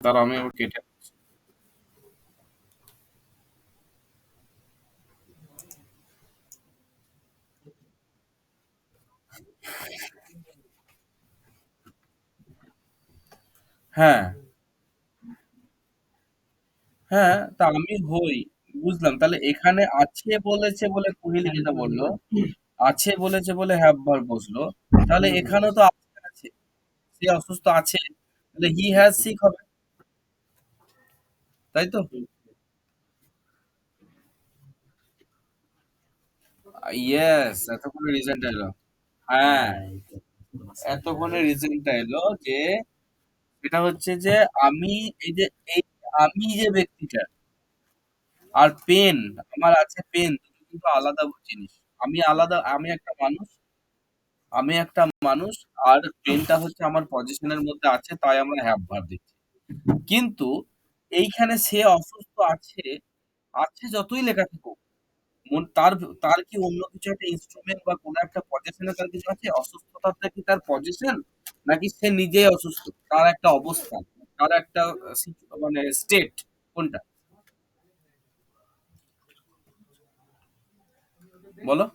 দাঁড়াও আমি আবার কেটে। হ্যাঁ, হ্যাঁ, তা আমি হই। বুঝলাম। তাহলে এখানে আছে বলেছে বলে কোহেলি যেটা বলল, আছে বলেছে বলে হ্যাভ ভার্ব বসলো। তাহলে এখানেও তো আছে। সে অসুস্থ আছে। তাহলে হি হ্যাজ সিক হবে। তাই তো? ইয়েস, এতক্ষণে রিজনটা এলো। হ্যাঁ, এতক্ষণে রিজনটা এলো যে এটা হচ্ছে যে আমি এই যে এই আমি যে ব্যক্তিটা আর পেন, আমার আছে পেন, দুটো কিন্তু আলাদা জিনিস। আমি আলাদা, আমি একটা মানুষ আর পেনটা হচ্ছে আমার পজিশনের মধ্যে আছে, তাই আমরা হ্যাভ ভার্ব দিচ্ছি। কিন্তু এইখানে সে অসুস্থ আছে, আছে যতই লেখা থাকুক, তার তার কি অন্য কিছু একটা ইনস্ট্রুমেন্ট বা কোনো একটা পজিশনে তার কিছু আছে? অসুস্থতাটা কি তার পজিশন, নাকি সে নিজেই অসুস্থ, তার একটা অবস্থা, তার একটা মানে স্টেট, কোনটা? বলো।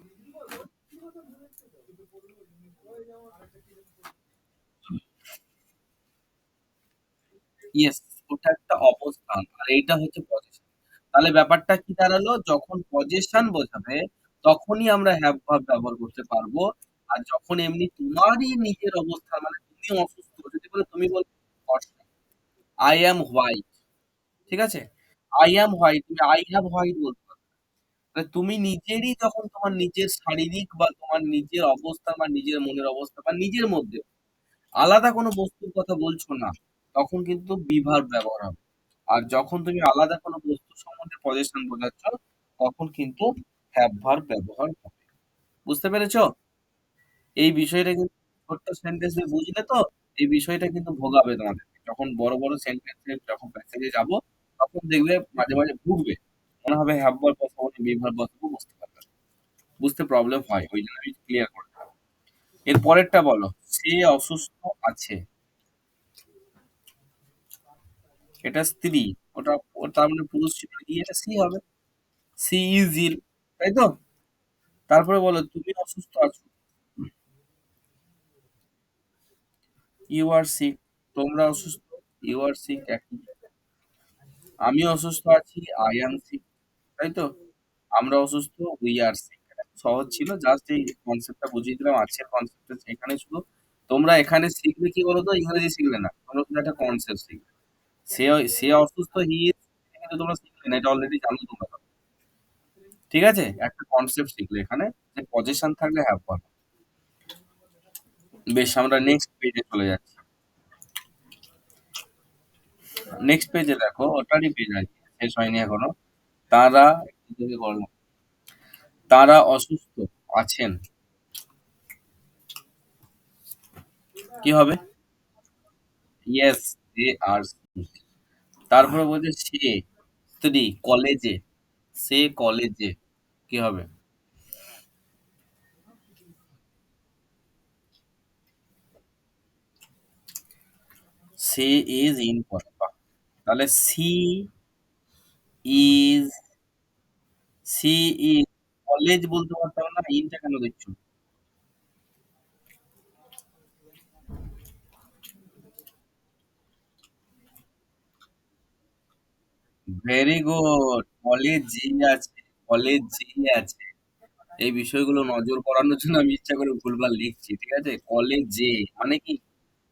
ইয়েস, ওটা একটা অবস্থান আর এইটা হচ্ছে পজিশন। তাহলে ব্যাপারটা কি দাঁড়ালো, যখন পজিশন বোঝাবে তখনই আমরা হ্যাভ ভার্ব ব্যবহার করতে পারবো। আর যখন এমনি তোমারই নিজের অবস্থা, মানে তুমি অসুস্থ, যদি বলে তুমি বল আই অ্যাম হোয়াইট, ঠিক আছে? আই অ্যাম হোয়াইট, তুমি আই হ্যাভ হোয়াইট বলতে পারো। মানে তুমি নিজেরই যখন তোমার নিজের শারীরিক বা তোমার নিজের অবস্থা বা নিজের মনের অবস্থা বা নিজের মধ্যে আলাদা কোনো বস্তুর কথা বলছো না, তখন কিন্তু বি ভার্ব ব্যবহার হবে। আর যখন তুমি আলাদা কোনো বস্তু সম্বন্ধে পজিশন বোঝাচ্ছ, তখন কিন্তু হ্যাভ ভার্ব ব্যবহার হবে। বুঝতে পেরেছো? এই বিষয়টা কিন্তু ছোট্ট সেন্টেন্স দিয়ে বুঝলে তো, এই বিষয়টা কিন্তু ভোগাবে তোমাদের। যখন বড় বড় সেন্টেন্সে যখন প্যাসেজে যাবো, তখন দেখবে মাঝে মাঝে ভুগবে। মনে হবে হ্যাভ ভার্ব বসাবো না বি ভার্ব বসাবো, বুঝতে পারবে না। বুঝতে প্রবলেম হয়। ওই জন্য আমি ক্লিয়ার করে দিলাম। এর পরেরটা বলো। সে অসুস্থ আছে। এটা স্ত্রী। ওটা তার মানে পুরুষ ছিল কি, এটা সি হবে। She is ill. তাই তো? তারপরে বলো তুমি অসুস্থ আছো। You are sick. তোমরা অসুস্থ। ইউ আর সিক একই। আমি অসুস্থ আছি। I am sick. তাই তো? আমরা অসুস্থ। We are sick. সহজ ছিল, জাস্ট এই কনসেপ্টটা বুঝিয়ে দিলাম। আজকের কনসেপ্টটা এখানে শুধু। তোমরা এখানে শিখবে কি বলো তো, ইংরেজি শিখলে না, তোমরা শুধু একটা কনসেপ্ট শিখবে। সে সে অসুস্থ, হি ইজ, কিন্তু তোমরা শিখলে না, এটা অলরেডি জানো তোমরা। ঠিক আছে, একটা কনসেপ্ট শিখলে এখানে, যে পজিশন থাকলে হ্যাভ পারবে। বেশ, আমরা নেক্সট পেজে চলে যাচ্ছি। নেক্সট পেজে দেখো, ওটারই পেজ আছে, শেষ হয়নি এখনো। তারা, একটু দেখে করলাম। তারা অসুস্থ আছেন। কি হবে? Yes, they are sick. তারপরে বলছে সে স্ত্রী কলেজে। সে কলেজে। কি হবে? সে ইজ ইন পড়ে। বাহ। তাহলে ইজ সি ইজ কলেজ বলতে পারতাম না, ইনটা কেন দেখছো? Very good. কলেজ জি আছে। কলেজ জি আছে। এই বিষয়গুলো নজর করানোর জন্য আমি ইচ্ছা করে ভুলভাল লিখছি, ঠিক আছে? কলেজে মানে কি?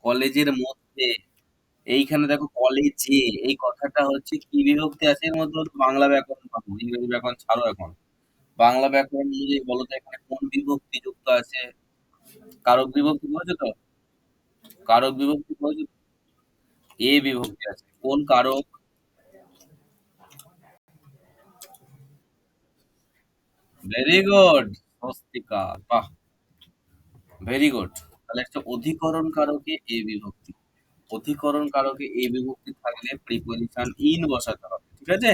কলেজের মধ্যে। এইখানে দেখো কলেজে, এই কথাটা হচ্ছে কি বিভক্তি আছে এর মধ্যে? হচ্ছে বাংলা ব্যাকরণ পাবো, ইংরেজি ব্যাকরণ ছাড়ো এখন। বাংলা ব্যাকরণ অনুযায়ী বলো তো এখানে কোন বিভক্তি যুক্ত আছে? কারক বিভক্তি বলেছে তো? কারক বিভক্তি বলেছে তো? এ বিভক্তি আছে। কোন কারক? Very good. স্বস্তিকা। বাহ। Very good. তাহলে একটা অধিকরণ কারকে এ বিভক্তি। অধিকরণ কারকে এ বিভক্তি থাকলে প্রিপজিশন ইন বসাতে হবে, ঠিক আছে?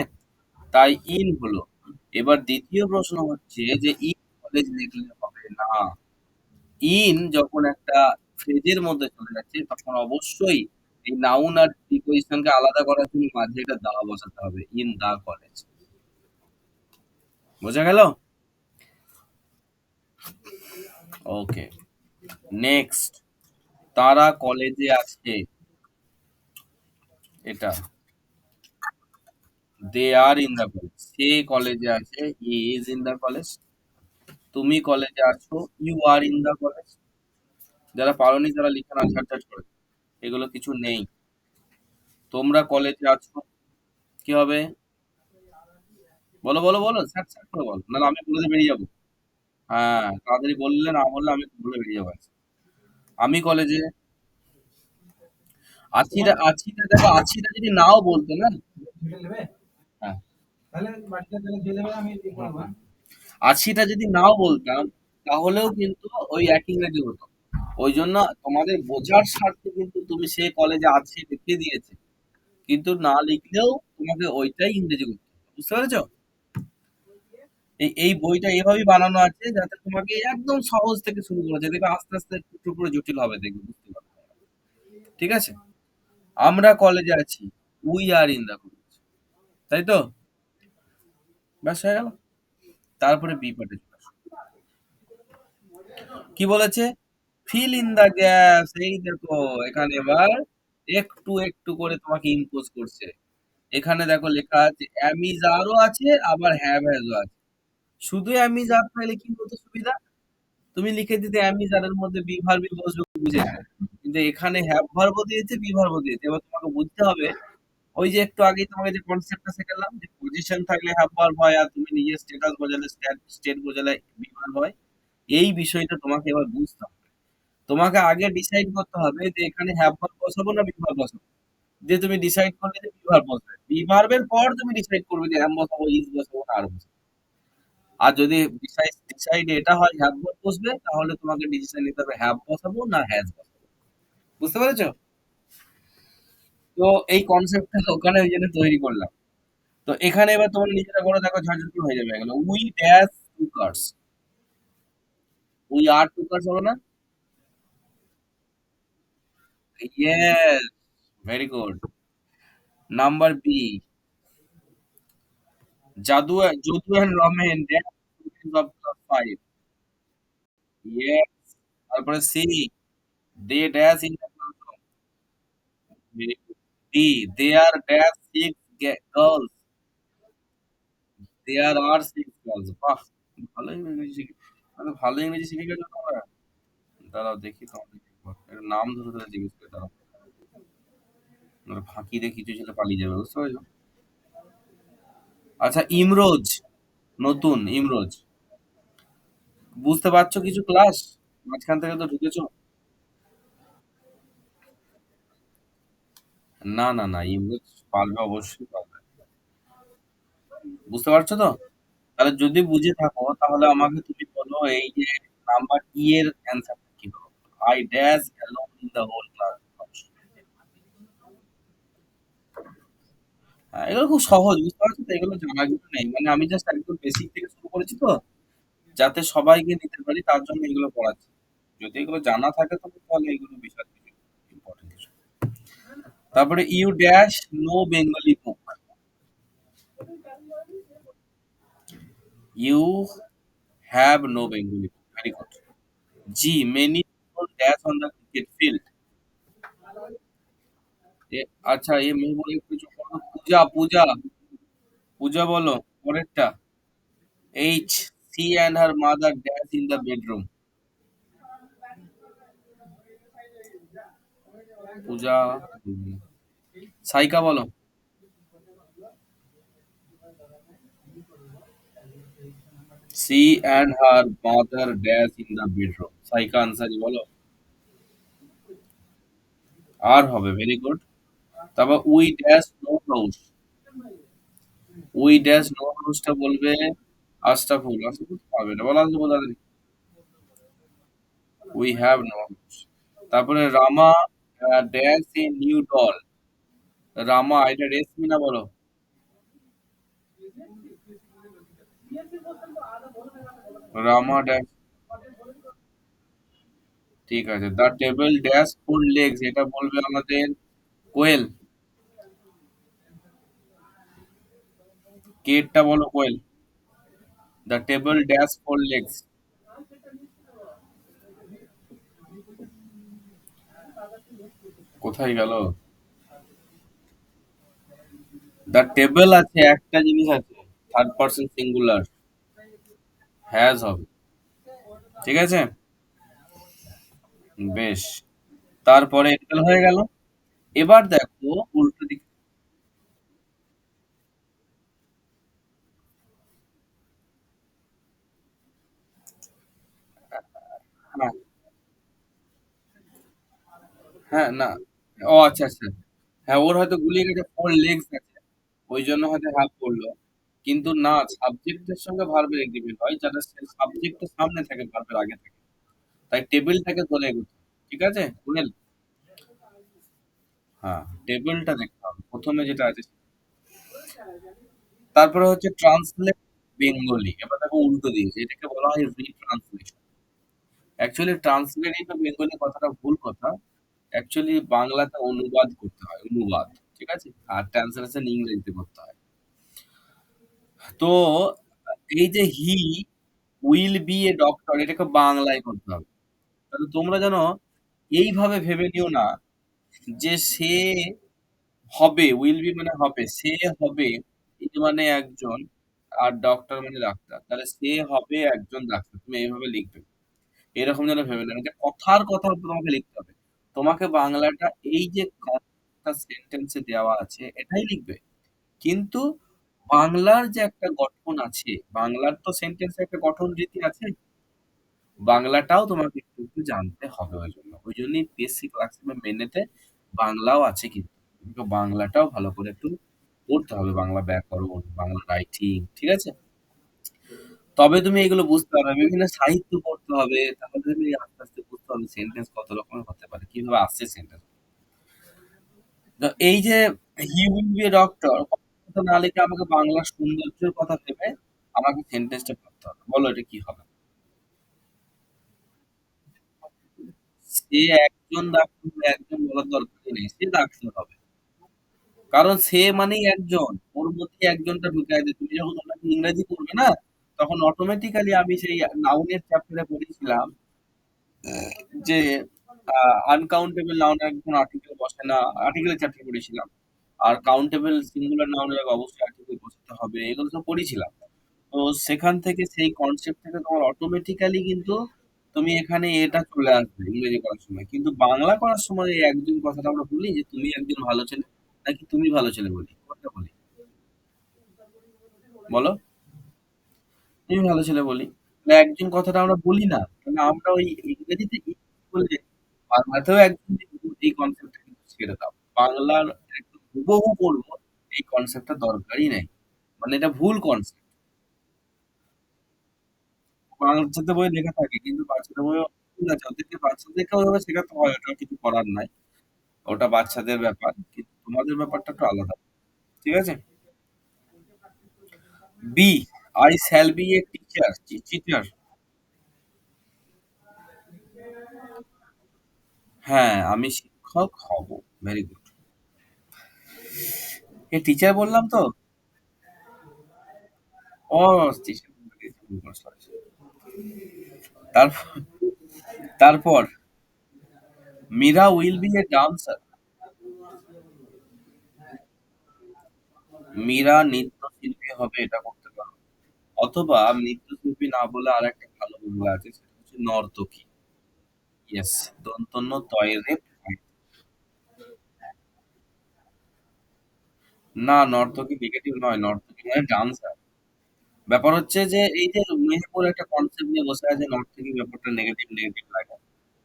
তাই ইন হলো। এবার দ্বিতীয় প্রশ্ন হচ্ছে যে ইন কলেজ লিখলে হবে না। ইন যখন একটা ফ্রেজের মধ্যে চলে যাচ্ছে, তখন অবশ্যই এই নাউন আর প্রিপজিশনকে আলাদা করার জন্য মাঝে এটা দা বসাতে হবে, ইন দা কলেজ। বোঝা গেল? ওকে, নেক্সট। তারা কলেজে আছে, এটা দে আর ইন দা কলেজ। সে কলেজে আছে, he is in the college. তুমি কলেজে আছো, you are in the college. যারা পারোনি তারা লিখে না, ঝাট করে। এগুলো কিছু নেই। তোমরা কলেজে আছো, কি হবে? বলো বলো বলো, স্যাট স্যাট করে বলো, নাহলে আমি বলে বেরিয়ে যাবো। হ্যাঁ, তাড়াতাড়ি বললে, না বললে আমি বলে বেরিয়ে যাবো। আমি কলেজে আছিটা, আছিটা দেখো, আছিটা যদি নাও বলতো না। হ্যাঁ, আছিটা যদি নাও বলতাম, তাহলেও কিন্তু ওই একই ইংরেজি হতো। ওই জন্য তোমাদের বোঝার স্বার্থে কিন্তু তুমি সে কলেজে আছে লিখে দিয়েছে, কিন্তু না লিখলেও তোমাকে ওইটাই ইংরেজি করতে হবে। বুঝতে পেরেছো? এই এই বইটা এভাবেই বানানো আছে যাতে তোমাকে একদম সহজ থেকে শুরু করেছে, দেখবে আস্তে আস্তে একটু একটু করে জটিল হবে, দেখবে, বুঝতে পারবে। ঠিক আছে? আমরা কলেজে আছি, we are in the college. তাই তো? ব্যাস হয়ে গেল। তারপরে বি পার্টে চলে আসো। কি বলেছে? Fill in the gaps. এই দেখো, এখানে এবার একটু একটু করে তোমাকে ইম্পোজ করছে। এখানে দেখো লেখা আছে অ্যামিজারও আছে, আবার হ্যাভ হ্যাজও আছে। শুধু অ্যামিজার চাইলে কি হতো সুবিধা? তুমি লিখে দিতে অ্যামিজারের মধ্যে বি ভার্বই বসবে, বুঝে যায়। কিন্তু এখানে হ্যাভ ভার্বও দিয়েছে, বি ভার্বও দিয়েছে। এবার তোমাকে বুঝতে হবে, ওই যে একটু আগেই তোমাকে যে কনসেপ্টটা শেখালাম, যে পজিশন থাকলে হ্যাভ ভার্ব হয়, আর তুমি নিজের স্ট্যাটাস বোঝালে স্টেট বোঝালে বি ভার্ব হয়। এই বিষয়টা তোমাকে এবার বুঝতে হবে। তোমাকে আগে ডিসাইড করতে হবে যে এখানে হ্যাভ ভার্ব বসাবো না বি ভার্ব বসাবো। যে তুমি ডিসাইড করলে যে বি ভার্ব বসবে, বি ভার্বের পর তুমি ডিসাইড করবে যে অ্যাম বসাবো, ইজ বসাবো না আর বসাবো। আর যদি ডিসাইড ডিসাইড এটা হয় হ্যাভ ভার্ব বসবে, তাহলে তোমাকে ডিসিশন নিতে হবে হ্যাভ বসাবো না হ্যাজ বসাবো। বুঝতে পেরেছো? তো এই কনসেপ্টটা ওখানে ওই জন্য তৈরি করলাম। তো এখানে এবার তোমরা নিজেরা করে দেখো, ঝটঝট করে হয়ে যাবে এগুলো। We dash two cars. We are two cars হবে না? Yes, very good. Number B, Jadu and Ramen dash students of class 5। Yes. তারপরে C, they dash in the classroom. Very good. D, there dash 6 girls. There are 6 girls. বাহ, ভালো ইংরেজি শিখে, ভালো ইংরেজি শিখে গেছো তোমরা। দাঁড়াও দেখি তোমাদের একবার। এর নাম ধরে ধরে জিজ্ঞেস করে দাঁড়াও। নাহলে ফাঁকি দিয়ে কিছু ছেলে পালিয়ে যাবে, বুঝতে পারছো? আচ্ছা, ইমরোজ, নতুন ইমরোজ। বুঝতে পারছো কিছু ক্লাস? মাঝখান থেকে তো ঢুকেছো। না না না, ইমরোজ পারবে, অবশ্যই পারবে। বুঝতে পারছো তো? তাহলে যদি বুঝে থাকো, তাহলে আমাকে তুমি বলো, এই যে নাম্বার ই এর অ্যান্সারটা কি হবে? I dash alone in the whole class. হ্যাঁ, এগুলো খুব সহজ, বুঝতে পারছো তো? এগুলো জানার কিছু নেই, মানে আমি জাস্ট একদম বেসিক থেকে শুরু করেছি তো, যাতে সবাইকে নিতে পারি, তার জন্য এগুলো পড়াচ্ছি। যদি এগুলো জানা থাকে তো তাহলে এগুলো বিশাল কিছু ইম্পর্টেন্ট কিছু। তারপরে you dash no Bengali book. You have no Bengali book. Very good. জি, many people dash on the cricket field. আচ্ছা, এ মেয়ে বলে কিছু বলো। পূজা, পূজা, পূজা বলো পরেরটা। H, she and her mother dash in the bedroom. Puja, Saika বলো। She and her mother dash in the bedroom. Saika Ansari বলো। আর হবে, ভেরি গুড। তারপর we dash no house. We dash no হাউসটা বলবে আস্তাফুল। আস্তাফুল পাবে না, বলো আস্তাফুল তাড়াতাড়ি। We have no house. তারপরে Rama dash a new doll. Rama, এটা রেশমি না, বলো। রামা ড্যাশ, ঠিক আছে। The table dash four legs, এটা বলবে আমাদের কোয়েল। কেটটা বলো Koyel. The table dash four legs. কোথায় গেল? দ্য টেবল আছে, একটা জিনিস আছে, থার্ড পার্সন সিঙ্গুলার, হ্যাজ হবে। ঠিক আছে, বেশ। তারপরে এটাল হয়ে গেল। এবার দেখো উল্টো দিক। হ্যাঁ, হ্যাঁ, না। ও আচ্ছা, আচ্ছা। হ্যাঁ, ওর হয়তো গুলিয়ে গেছে, ফোর লেগস আছে। ওই জন্য হয়তো হ্যাভ করলো। কিন্তু না, সাবজেক্টের সঙ্গে ভার্বের এগ্রিমেন্ট হয়, যারা সাবজেক্টের সামনে থাকে, ভার্বের আগে থাকে। তাই টেবিলটাকে ধরে এগোতে হবে। ঠিক আছে, শুনেন। হ্যাঁ, টেবিলটা দেখতে হবে প্রথমে যেটা আছে। তারপরে হচ্ছে ট্রান্সলেট বেঙ্গলি। এবার দেখো উল্টো দিয়েছে, এটাকে বলা হয় রিট্রান্সলেশন। অ্যাকচুয়ালি ট্রান্সলেট ইন্টু বেঙ্গলি কথাটা ভুল কথা। অ্যাকচুয়ালি বাংলাতে অনুবাদ করতে হয়, অনুবাদ। ঠিক আছে, আর ট্রান্সলেশন ইংরেজিতে করতে হয়। তো এই যে he will be a doctor, এটাকে বাংলায় করতে হবে। তাহলে তোমরা যেন এইভাবে ভেবে নিও না যে সে হবে, উইল বি মানে হবে, সে হবে, এই মানে একজন, আর ডক্টর মানে ডাক্তার, তাহলে সে হবে একজন ডাক্তার, তুমি এইভাবে লিখবে। এরকম যেন ভেবে না, এটা কথার কথা তোমাকে লিখতে হবে। তোমাকে বাংলাটা এই যে সেন্টেন্সে দেওয়া আছে এটাই লিখবে। কিন্তু বাংলার যে একটা গঠন আছে, বাংলার তো সেন্টেন্সে একটা গঠন রীতি আছে, বাংলাটাও তোমাকে একটু একটু জানতে হবে। ওই জন্যই বেসিক ম্যাক্সিমাম মেনেতে বাংলাও আছে, কিন্তু কিন্তু বাংলাটাও ভালো করে একটু পড়তে হবে, বাংলা ব্যাকরণ, বাংলা রাইটিং। ঠিক আছে, তবে তুমি এগুলো বুঝতে পারবে। বিভিন্ন সাহিত্য পড়তে হবে, তাহলে তুমি আস্তে আস্তে বুঝতে পারবে সেন্টেন্স কত রকমের হতে পারে, কিভাবে আসছে সেন্টেন্স। এই যে he will be a doctor কথা না লিখে আমাকে বাংলার সৌন্দর্যের কথা ভেবে আমাকে সেন্টেন্সটা পড়তে হবে। বলো এটা কি হবে? সে একজন ডাক্তার হবে, একজন বলার দরকারই নেই, সে ডাক্তার হবে। কারণ সে মানেই একজন, ওর মধ্যে একজনটা ঢুকাই দেয়। তুমি যখন ওনাকে ইংরেজি পড়বে না, তখন অটোমেটিক্যালি, আমি সেই নাউনের চ্যাপ্টারে পড়েছিলাম যে আনকাউন্টেবল নাউন একজন আর্টিকেল বসে না, আর্টিকেলের চ্যাপ্টার পড়েছিলাম। আর কাউন্টেবল সিঙ্গুলার নাউনের আগে অবশ্যই আর্টিকেল বসাতে হবে, এগুলো সব পড়েছিলাম। তো সেখান থেকে, সেই কনসেপ্ট থেকে তোমার অটোমেটিক্যালি কিন্তু তুমি এখানে এটা চলে আসবে ইংরেজি করার সময়। কিন্তু বাংলা করার সময় এই একজন কথাটা আমরা বলি যে তুমি একজন ভালো ছেলে, নাকি তুমি ভালো ছেলে বলি, কোনটা বলি? বলো। তুমি ভালো ছেলে বলি। তাহলে একজন কথাটা আমরা বলি না, তাহলে আমরা ওই ইংরেজিতে বলে বাংলাতেও একজন লিখবো, এই কনসেপ্টটা কিন্তু ছেড়ে দাও। বাংলার একদম হুবহু পড়বো, এই কনসেপ্টটা দরকারই নাই। মানে এটা ভুল কনসেপ্ট। বাচ্চাদের বই লেখা থাকে, কিন্তু বাচ্চাদের বইও ঠিক আছে, ওদেরকে বাচ্চাদেরকে ওইভাবে শেখাতে হয়, ওটা কিছু করার নাই। ওটা বাচ্চাদের ব্যাপার, কিন্তু তোমাদের ব্যাপারটা একটু আলাদা। ঠিক আছে। Be, I shall be a teacher. Teacher. হ্যাঁ, আমি শিক্ষক হব। Very good. এ টিচার বললাম তো। ও, টিচার। তারপর, তারপর Meera will be a dancer. Meera নৃত্যশিল্পী হবে, এটা করতে পারো। অথবা নৃত্যশিল্পী না বলে আর একটা ভালো বাংলা আছে, সেটা হচ্ছে নর্তকী। ইয়েস, দন্তন্য তয় রেপ। না, নর্তকী নেগেটিভ নয়, নর্তকী মানে ডান্সার। ব্যাপার হচ্ছে যে এই যে মেহেপুর একটা কনসেপ্ট নিয়ে বসে আছে, নর্তকী ব্যাপারটা নেগেটিভ নেগেটিভ লাগা।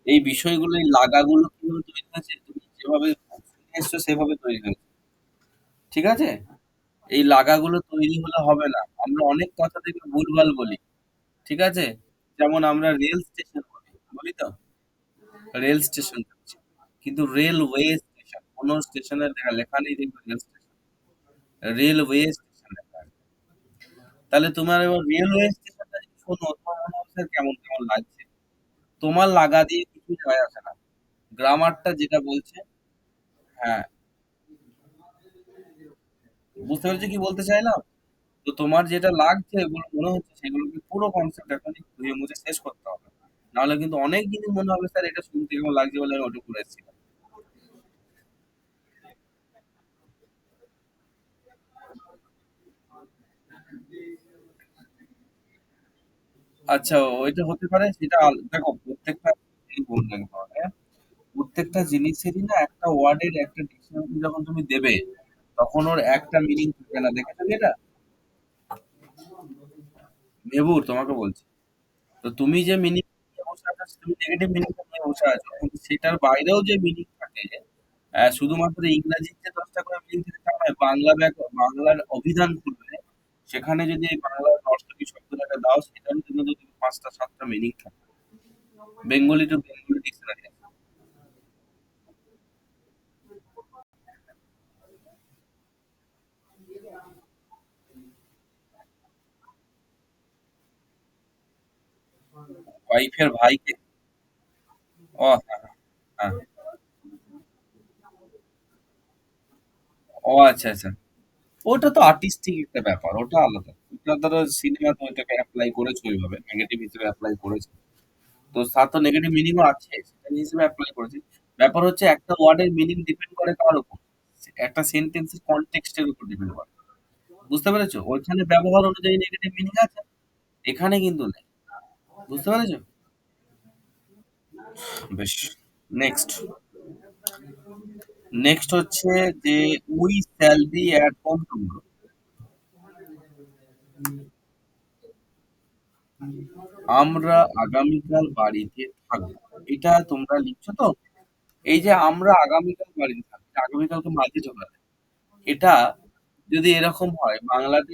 এই বিষয়গুলো, এই লাগাগুলো কিভাবে তৈরি হয়েছে, তুমি যেভাবে শুনে এসছো সেভাবে তৈরি হয়েছে। ঠিক আছে, এই লাগাগুলো তৈরি হলে হবে না। আমরা অনেক কথা থেকে ভুলভাল বলি। ঠিক আছে, যেমন আমরা রেল স্টেশন বলি, বলি তো, রেল স্টেশন হচ্ছে, কিন্তু রেলওয়ে স্টেশন, কোন স্টেশনের লেখা নেই দেখবে রেল স্টেশন, রেলওয়ে স্টেশন লেখা আছে। তাহলে তোমার এবার রেলওয়ে স্টেশনটা যদি শোনো, তোমার মনে হচ্ছে কেমন কেমন লাগছে। তোমার লাগা দিয়ে কিছু যায় আসে না, গ্রামারটা যেটা বলছে। হ্যাঁ, বুঝতে পেরেছো কি বলতে চাইলাম? তো তোমার যেটা লাগছে এগুলো মনে হচ্ছে সেগুলোকে পুরো কনসেপ্ট এখনই ধুয়ে মুছে শেষ করতে হবে। নাহলে কিন্তু অনেক জিনিস মনে হবে স্যার এটা শুনতে কেমন লাগছে বলে আমি ওটা করে এসেছিলাম। আচ্ছা ওইটা হতে পারে সেটা দেখো প্রত্যেকটা এই বললেন তোমাকে, প্রত্যেকটা জিনিসেরই না একটা ওয়ার্ডের একটা ডিকশনারি যখন তুমি দেবে তখন ওর একটা মিনিং থাকে না, দেখেছো কি এটা? নেবুর তোমাকে বলছি। তো তুমি যে মিনিং নিয়ে বসে আছো তুমি নেগেটিভ মিনিংটা নিয়ে বসে আছো, কিন্তু সেটার বাইরেও যে মিনিং থাকে শুধুমাত্র ইংরাজির যে 10টা করে মিনিং থাকে তা নয়, বাংলার অভিধান খুলবে, সেখানে যদি এই বাংলার দর্শনী শব্দটাকে দাও সেটারও কিন্তু তুমি 5টা 7টা মিনিং থাকে। Bengali to Bengali dictionary. ওয়াইফের ভাইকে। ও হ্যাঁ হ্যাঁ হ্যাঁ। ও আচ্ছা আচ্ছা। ওটা তো আর্টিস্টিক একটা ব্যাপার, ওটা আলাদা। ওটা ধরো সিনেমাতে ওইটাকে অ্যাপ্লাই করেছে ওইভাবে, নেগেটিভ হিসেবে অ্যাপ্লাই করেছে। তো তার তো নেগেটিভ মিনিংও আছে, সেটা হিসেবে অ্যাপ্লাই করেছে। ব্যাপার হচ্ছে একটা ওয়ার্ডের মিনিং ডিপেন্ড করে কার উপর? একটা সেন্টেন্সের কনটেক্সটের উপর ডিপেন্ড করে। বুঝতে পেরেছো? ওইখানে ব্যবহার অনুযায়ী নেগেটিভ মিনিং আছে, এখানে কিন্তু নেই। বুঝতে পেরেছো? বেশ। নেক্সট। নেক্সট হচ্ছে যে we shall be at home tomorrow. আমরা আগামীকাল বাড়িতে থাকবো। এটা তোমরা লিখছো তো? এই যে আমরা আগামীকাল বাড়িতে থাকবো, আগামীকালকে মাঝে চলে আসে। এটা যদি এরকম হয় বাংলাতে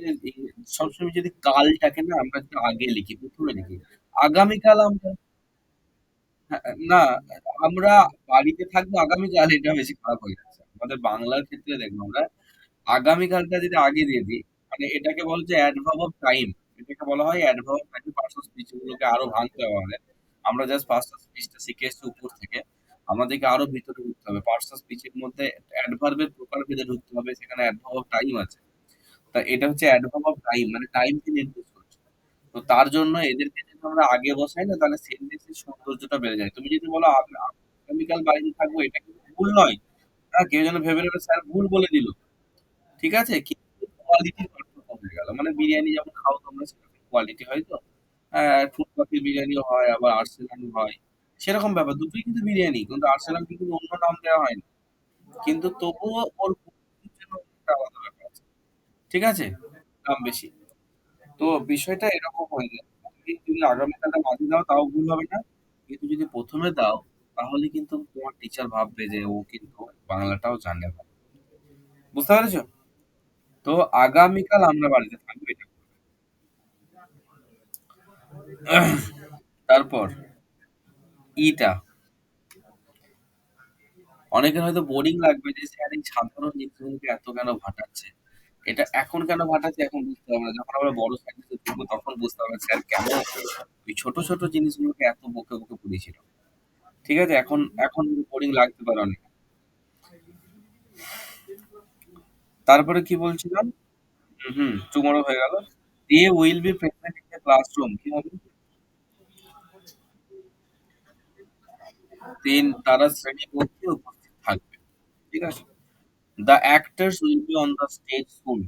সবসময় যদি কালটাকে না আমরা একটু আগে লিখি, প্রথমে লিখি। আগামীকাল আমরা, হ্যাঁ, না, আমরা বাড়িতে থাকবো আগামীকাল, এটা বেশি খারাপ হয়ে যাচ্ছে আমাদের বাংলার ক্ষেত্রে। দেখবো আমরা আগামীকালটা যদি আগে দিয়ে দিই, মানে এটাকে বলা যে অ্যাডভার্ব অফ টাইম। এটাকে বলা হয় adverb of time. Parts of speech গুলোকে আরো ভাঙতে হবে আমাদের। আমরা জাস্ট পার্টস অফ স্পিচটা শিখে এসেছি উপর থেকে, আমাদেরকে আরো ভিতরে ঢুকতে হবে। পার্টস অফ স্পিচের মধ্যে অ্যাডভার্বের প্রকার ভেদে ঢুকতে হবে, সেখানে অ্যাডভার্ব অফ টাইম আছে। তা এটা হচ্ছে অ্যাডভার্ব অফ টাইম, মানে টাইমকে নির্দেশ করছে। তো তার জন্য এদেরকে যদি আমরা আগে বসাই না তাহলে সেন্টেন্সের সৌন্দর্যটা বেড়ে যায়। তুমি যদি বলো আগামীকাল বাড়িতে থাকবো, এটা কিন্তু ভুল নয়। হ্যাঁ, কেউ যেন ভেবে নেবে স্যার ভুল বলে দিল। ঠিক আছে? কিন্তু কোয়ালিটির পার্থক্য হয়ে গেল। মানে বিরিয়ানি যেমন খাও তোমরা সেরকম কোয়ালিটি হয় তো। ফুটপাতের বিরিয়ানিও হয়, আবার আর্সেনাল হয়। সেরকম ব্যাপার। দুটোই কিন্তু বিরিয়ানি। কিন্তু আর্সেনালকে কিন্তু অন্য নাম দেওয়া হয় না। কিন্তু তবুও ওর কোয়ালিটির জন্য একটা আলাদা ব্যাপার আছে। ঠিক আছে? দাম বেশি। তো বিষয়টা এরকম হয়ে যায়। তুমি যদি আগামীকালটা বাদ দাও তাও ভুল হবে না। কিন্তু যদি ১ম এ দাও তাহলে কিন্তু তোমার টিচার ভাববে যে ও কিন্তু বাংলাটাও জানে না। বুঝতে পেরেছো? তো আগামীকাল আমরা বাড়িতে থাকবো এটা। তারপর ইটা, অনেকের হয়তো বোরিং লাগবে যে স্যার এই সাধারণ জিনিসগুলোকে এত কেন ভাটাচ্ছে। এটা এখন কেন ভাটাচ্ছে এখন বুঝতে হবে না, যখন আমরা বড় সাইন্টিস্টে ঢুকবো তখন বুঝতে হবে স্যার কেন ওই ছোট ছোট জিনিসগুলোকে এত বকে বকে পড়িয়েছিল। ঠিক আছে? এখন এখন বোরিং লাগতে পারে অনেক। তারপরে কি বলছিলাম? হুম, টুমরো হয়ে গেল। They will be present in the classroom, কি হবে? তারা শ্রেণীকক্ষে উপস্থিত থাকবে। ঠিক আছে? The actors will be on the stage soon.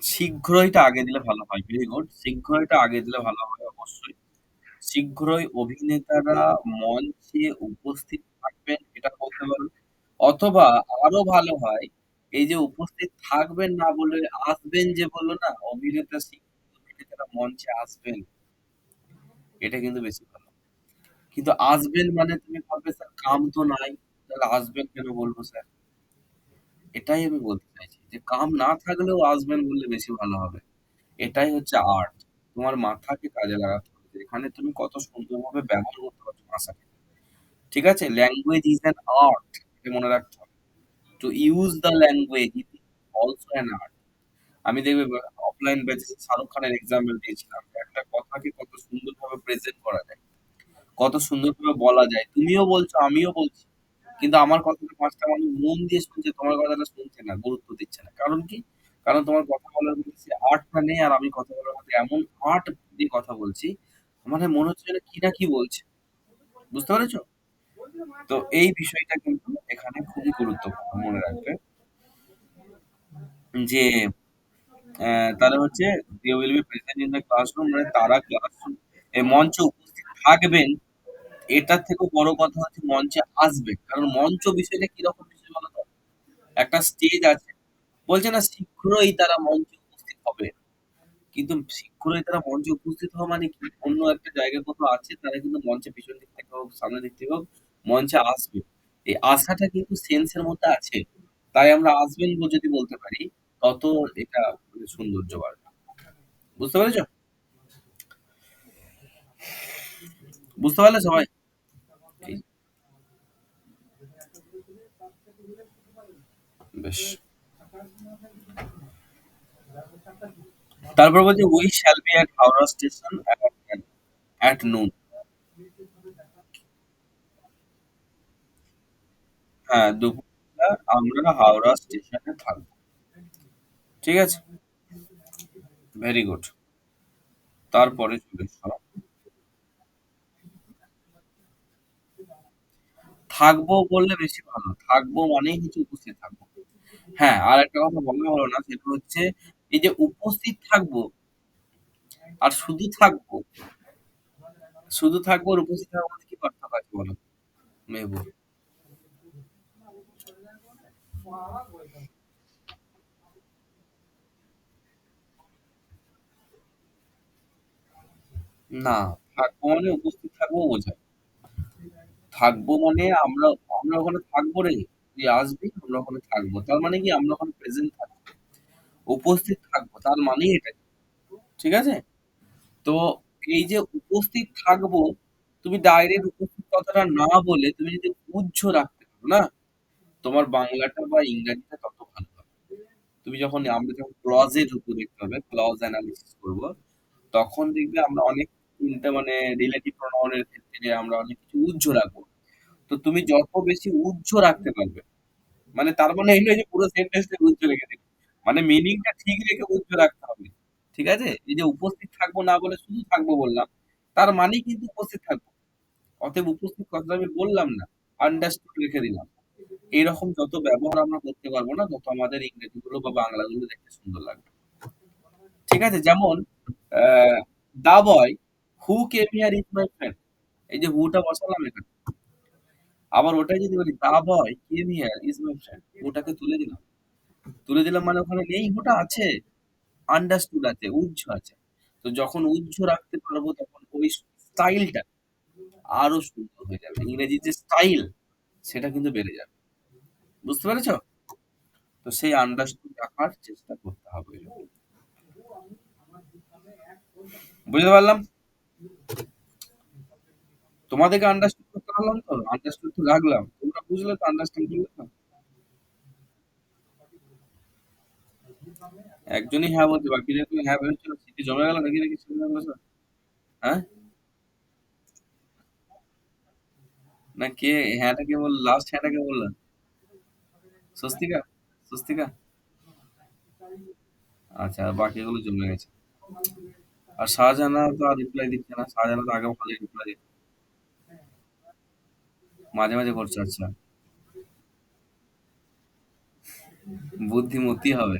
শীঘ্রইটা আগে দিলে ভালো হয়। Very good. শীঘ্রইটা আগে দিলে ভালো হয় অবশ্যই। শীঘ্রই অভিনেতারা মঞ্চে উপস্থিত থাকবেন এটা বলতে পারো। অথবা আরো ভালো হয়, এই যে উপস্থিত থাকবেন না বলে আসবেন যে বলল না, অভিনেতারা মঞ্চে আসবেন, এটা কিন্তু বেশি ভালো। কিন্তু আসবেন মানে তুমি ভাববে স্যার কাম তো নাই, তাহলে আসবেন কেন বলবো স্যার? এটাই আমি বলতে চাইছি যে কাম না থাকলেও আসবেন বললে বেশি ভালো হবে। এটাই হচ্ছে আর্ট। তোমার মাথাকে কাজে লাগাতে হবে। এখানে তুমি কত সুন্দরভাবে ব্যবহার করতে পারছো ভাষাকে। ঠিক আছে? Language is an art. এটা মনে রাখতে হবে। To use the language it is also an art. আমি দেখবে অফলাইন ব্যাচে শাহরুখ খানের এক্সাম্পল দিয়েছিলাম। একটা কথাকে কত সুন্দরভাবে প্রেজেন্ট করা যায়। কত সুন্দরভাবে বলা যায়। তুমিও বলছো, আমিও বলছি। কিন্তু আমার কথাটা ৫ টা মানুষ মন দিয়ে শুনছে, তোমার কথাটা শুনছে না, গুরুত্ব দিচ্ছে না। কারণ কি? কারণ তোমার কথা বলার মধ্যে সেই আর্টটা নেই আর আমি কথা বলার মধ্যে এমন আর্ট দিয়ে কথা বলছি, মানে মনে হচ্ছে যেন কি না কি বলছি। বুঝতে পেরেছো? তো এই বিষয়টা কিন্তু এখানে খুবই গুরুত্বপূর্ণ মনে রাখবে যে তারা হচ্ছে they will be present in the classroom মানে তারা ক্লাসরুম মঞ্চে উপস্থিত থাকবেন। এটার থেকেও বড় কথা হচ্ছে মঞ্চে আসবে। কারণ মঞ্চ বিষয়টা কিরকম বিষয় বলো তো? একটা স্টেজ আছে। বলছে না শীঘ্রই তারা মঞ্চে উপস্থিত হবে। কিন্তু শীঘ্রই তারা মঞ্চে উপস্থিত হওয়া মানে কি? অন্য একটা জায়গায় কোথাও আছে তারা কিন্তু মঞ্চের পিছন দিক থেকে হোক, সামনের দিক থেকে হোক মঞ্চে আসবে। এই আসাটা কিন্তু সেন্স এর মধ্যে আছে। তাই আমরা আসবেন যদি বলতে পারি, তত এটা মানে সৌন্দর্য বাড়বে। বুঝতে পেরেছ? বুঝতে পারলে সবাই? এই বেশ। তারপর বলছে we shall be at Howrah station at noon. হ্যাঁ, দুপুরবেলা আমরা হাওড়া স্টেশনে থাকবো। ঠিক আছে? Very good. তারপরে চলে এসো। থাকবো বললে বেশি ভালো। থাকবো মানেই হচ্ছে উপস্থিত থাকবো। হ্যাঁ, আর একটা কথা বলা হলো না সেটা হচ্ছে এই যে উপস্থিত থাকবো আর শুধু থাকবো আর উপস্থিত থাকবো মধ্যে কি পার্থক্য আছে বলো? মেহবুব। না, থাকবো মানে উপস্থিত থাকবো বোঝায়। থাকবো মানে আমরা আমরা ওখানে থাকবো রে। তুই আসবি, আমরা ওখানে থাকবো। তার মানে কি আমরা ওখানে প্রেজেন্ট থাকবো। উপস্থিত থাকবো তার মানেই এটা। ঠিক আছে? তো এই যে উপস্থিত থাকবো, তুমি ডাইরেক্ট উপস্থিত কথাটা না বলে তুমি যদি উহ্য রাখতে পারো না, তোমার বাংলাটা বা ইংরেজিটা তত ভালো হবে। তুমি যখন আমরা যখন ক্লজ এ ঢুকবো দেখতে হবে, ক্লজ অ্যানালিসিস করব, তখন দেখবে আমরা অনেক চিন্তা মানে রিলেটিভ প্রোনাউন এর ক্ষেত্রে আমরা অনেক কিছু উহ্য রাখবো। তো তুমি যত বেশি উহ্য রাখতে পারবে, মানে তার মানে এই নয় যে পুরো সেন্টেন্সটা উহ্য রেখে দিবে। মানে মিনিংটা ঠিক রেখে উহ্য রাখতে হবে। ঠিক আছে? এই যে উপস্থিত থাকবো না বলে শুধু থাকবো বললাম, তার মানেই কিন্তু উপস্থিত থাকবো। অতএব উপস্থিত কথাটা আমি বললাম না। আন্ডারস্টুড রেখে দিলাম। এইরকম যত ব্যবহার আমরা করতে পারবো না, তত আমাদের ইংরেজিগুলো বা বাংলাগুলো দেখতে সুন্দর লাগবে। ঠিক আছে? যেমন uh "the boy who came here is my friend." এই যে হু টা বসালাম এখানে। আবার ওটাই যদি বলি "the boy came here is my friend." হু-টাকে তুলে দিলাম। তুলে দিলাম মানে ওখানে নেই হু-টা আছে। আন্ডারস্টুড আছে, উহ্য আছে। তো যখন উহ্য রাখতে পারবো তখন ওই স্টাইলটা আরো সুন্দর হয়ে যাবে। ইংরেজির যে স্টাইল সেটা কিন্তু বেড়ে যাবে। বুঝতে পেরেছ? তো সেই আন্ডারস্টুড রাখার চেষ্টা করতে হবে। বুঝতে পারলাম? তোমাদেরকে আন্ডারস্টুড করতে পারলাম তো? আন্ডারস্টুড তো রাখলাম। তোমরা বুঝলে তো আন্ডারস্ট্যান্ড করলে তো? একজনই হ্যাঁ বলছে, বাকিরা তো হ্যাঁ ভেবেছিল। সিটি জমে গেল নাকি নাকি ছেলে মেয়ে বসে? হ্যাঁ? না কে হ্যাঁটা কে বলল? লাস্ট হ্যাঁটা কে বলল? স্বস্তিকা? স্বস্তিকা? আচ্ছা, আর বাকিগুলো জমে গেছে। আর শাহজাহান তো আর রিপ্লাই দিচ্ছে না। শাহজাহান তো আগে ভালোই রিপ্লাই দিত। মাঝে মাঝে করছে আচ্ছা। বুদ্ধিমতী হবে।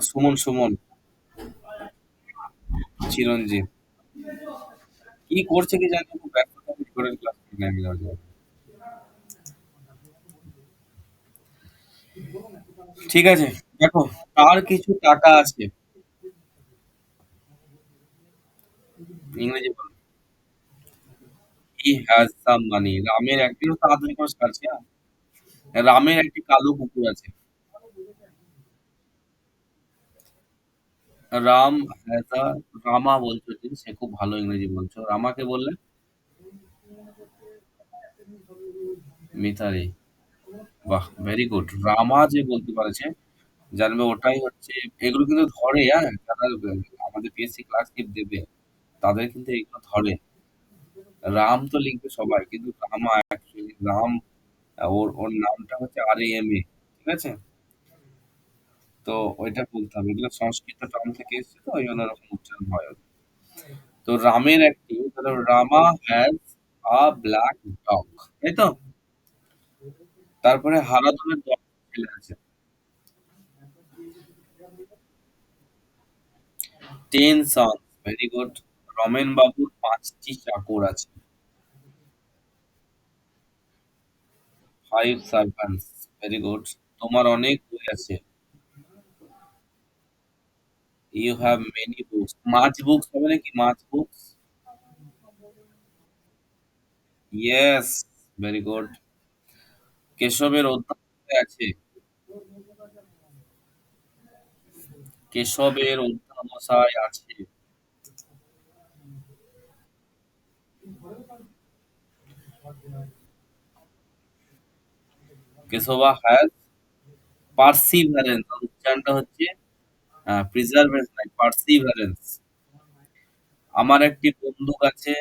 সুমন সুমন চিরঞ্জিত কি করছে কি জানি খুব ব্যস্ত থাকে করে ক্লাস আমি ঠিক আছে দেখো তার কিছু টাকা আছে ইংরেজি বলো হি হ্যাজ সাম মানি রামের একটিও তাড়াতাড়ি করে সারছে না রামের একটি কালো কুকুর আছে রাম হ্যাজ আ রামা বলছো যে সে খুব ভালো ইংরেজি বলছো রামাকে বললে মিতালি বাহ! Very good. রামা যে বলতে পারেছে, জানবে ওটাই হচ্ছে এগুলো কিন্তু ধরে, হ্যাঁ? যারা আমাদের পিএসসি ক্লার্কশিপ দেবে, তাদের কিন্তু এগুলো ধরে। রাম তো লিখবে সবাই, কিন্তু রামা অ্যাকচুয়ালি রাম ওর ওর নামটা হচ্ছে RAMA, ঠিক আছে? তো ওইটা বলতে হবে। এগুলো সংস্কৃত টার্ম থেকে এসেছে তো ওই জন্য ওরকম উচ্চারণ হয় ওদের। তো রামের একটি ধরো রামা হ্যাজ আ ব্ল্যাক ডগ, তাই তো? তারপরে হারাধনের ১০ ছেলে আছে। 10 sons, ভেরি গুড। রমেন বাবুর ৫ টি চাকর আছে। 5 servants, ভেরি গুড। তোমার অনেক বই আছে। You have many books. Much books হবে নাকি? Much books? Yes, very good. কেশবের অধ্যায় আছে। কেশবের অধ্যাবসায় আছে। কেশবা হ্যাজ পার্সিভারেন্স, উচ্চারণটা হচ্ছে প্রিজার্ভেন্স নাই, পার্সিভারেন্স। আমার একটি বন্দুক আছে।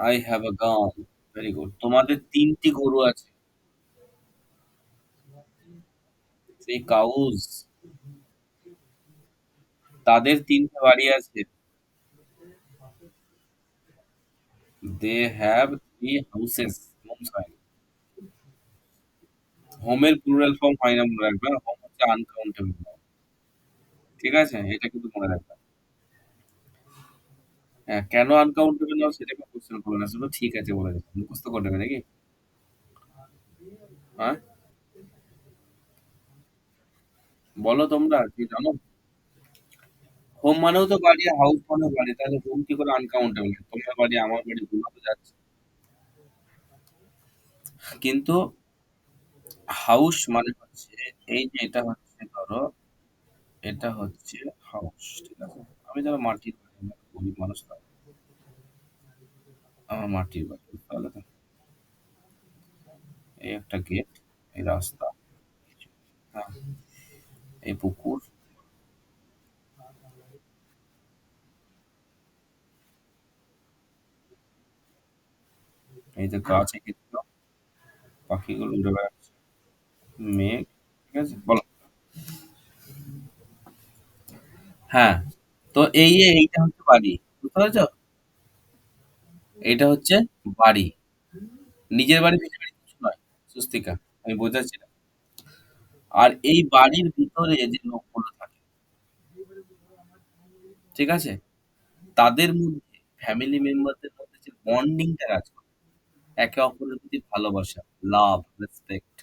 আই হ্যাভ আ গান, ভেরি গুড। তোমাদের ৩টি গরু আছে। সেই কাউজ। তাদের ৩টে বাড়ি আছে। দে হ্যাভ 3 হাউসেস, হোমস হয় না। হোমের প্লুরাল ফর্ম হয় না মনে রাখবে। হোম হচ্ছে আনকাউন্টেবল নাউন। ঠিক আছে? এটা কিন্তু মনে রাখবে। হ্যাঁ, কেন আনকাউন্টেবল নাউন সেটাকে কোয়েশ্চেন করবে না। শুধু ঠিক আছে বলে দেবে। মুখস্থ করে নেবে নাকি? হ্যাঁ? বলো তোমরা কি জানো? হোম মানেও তো বাড়ি, হাউস মানেও বাড়ি। তাহলে হোম কি করে আনকাউন্টেবল? তোমার বাড়ি, আমার বাড়ি, ভুলে তো যাচ্ছে। কিন্তু হাউস মানে হচ্ছে এই যে এটা হচ্ছে ধরো, এটা হচ্ছে হাউস, ঠিক আছে? আমি ধরো মাটির বাড়ি, আমি একটা গরিব মানুষ, তো আমার মাটির বাড়ি, বুঝতে পারলে তো? এই একটা গেট, এই রাস্তা, হ্যাঁ, এই পুকুর, এই যে গাছ এঁকে দিল, পাখিগুলো উড়ে বেড়াচ্ছে, মেঘ, ঠিক আছে বলো। হ্যাঁ, তো এই যে এইটা হচ্ছে বাড়ি, বুঝতে পারছো? এইটা হচ্ছে বাড়ি। নিজের বাড়ি পিছনে বাড়ি কিছু নয়, সুস্তিকা, আমি বোঝাচ্ছি না। আর এই বাড়ির ভিতরে যে লোকগুলো থাকে, ঠিক আছে, তাদের মধ্যে ফ্যামিলি মেম্বারদের মধ্যে যে বন্ডিংটা কাজ করে, একে অপরের প্রতি ভালোবাসা, লাভ, রেসপেক্ট,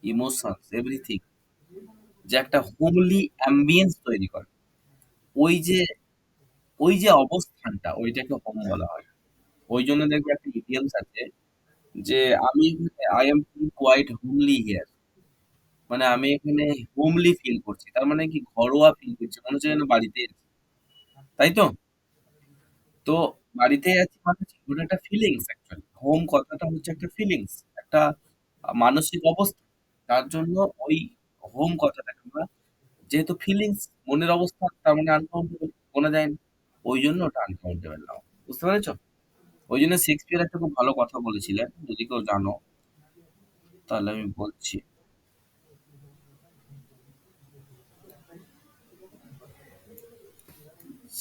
ইমোশনস, এভরিথিং, যে একটা হোমলি অ্যাম্বিয়েন্স তৈরি করে। ওই যে ওই যে অবস্থানটা, ওইটাকে হোম বলা হয়। ওই জন্য দেখবে একটা ইডিয়মস আছে যে আমি I am feel quite homely here, মানে আমি এখানে হোমলি ফিল করছি। তার মানে কি, ঘরোয়া ফিল করছি, মনে হচ্ছে যেন বাড়িতে আছি। তাই তো? তো বাড়িতে আছি মানে কি? ওটা একটা ফিলিংস অ্যাকচুয়ালি। হোম কথাটা হচ্ছে একটা ফিলিংস, একটা মানসিক অবস্থা। তার জন্য ওই হোম কথাটাকে আমরা, যেহেতু ফিলিংস, মনের অবস্থা, তার মানে আনকাউন্টেবল, গোনা যায় না। ওই জন্য ওটা আনকাউন্টেবল নাউন। বুঝতে পেরেছ? ওই জন্য শেক্সপিয়ার একটা খুব ভালো কথা বলেছিলেন, যদি কেউ জানো তাহলে আমি বলছি।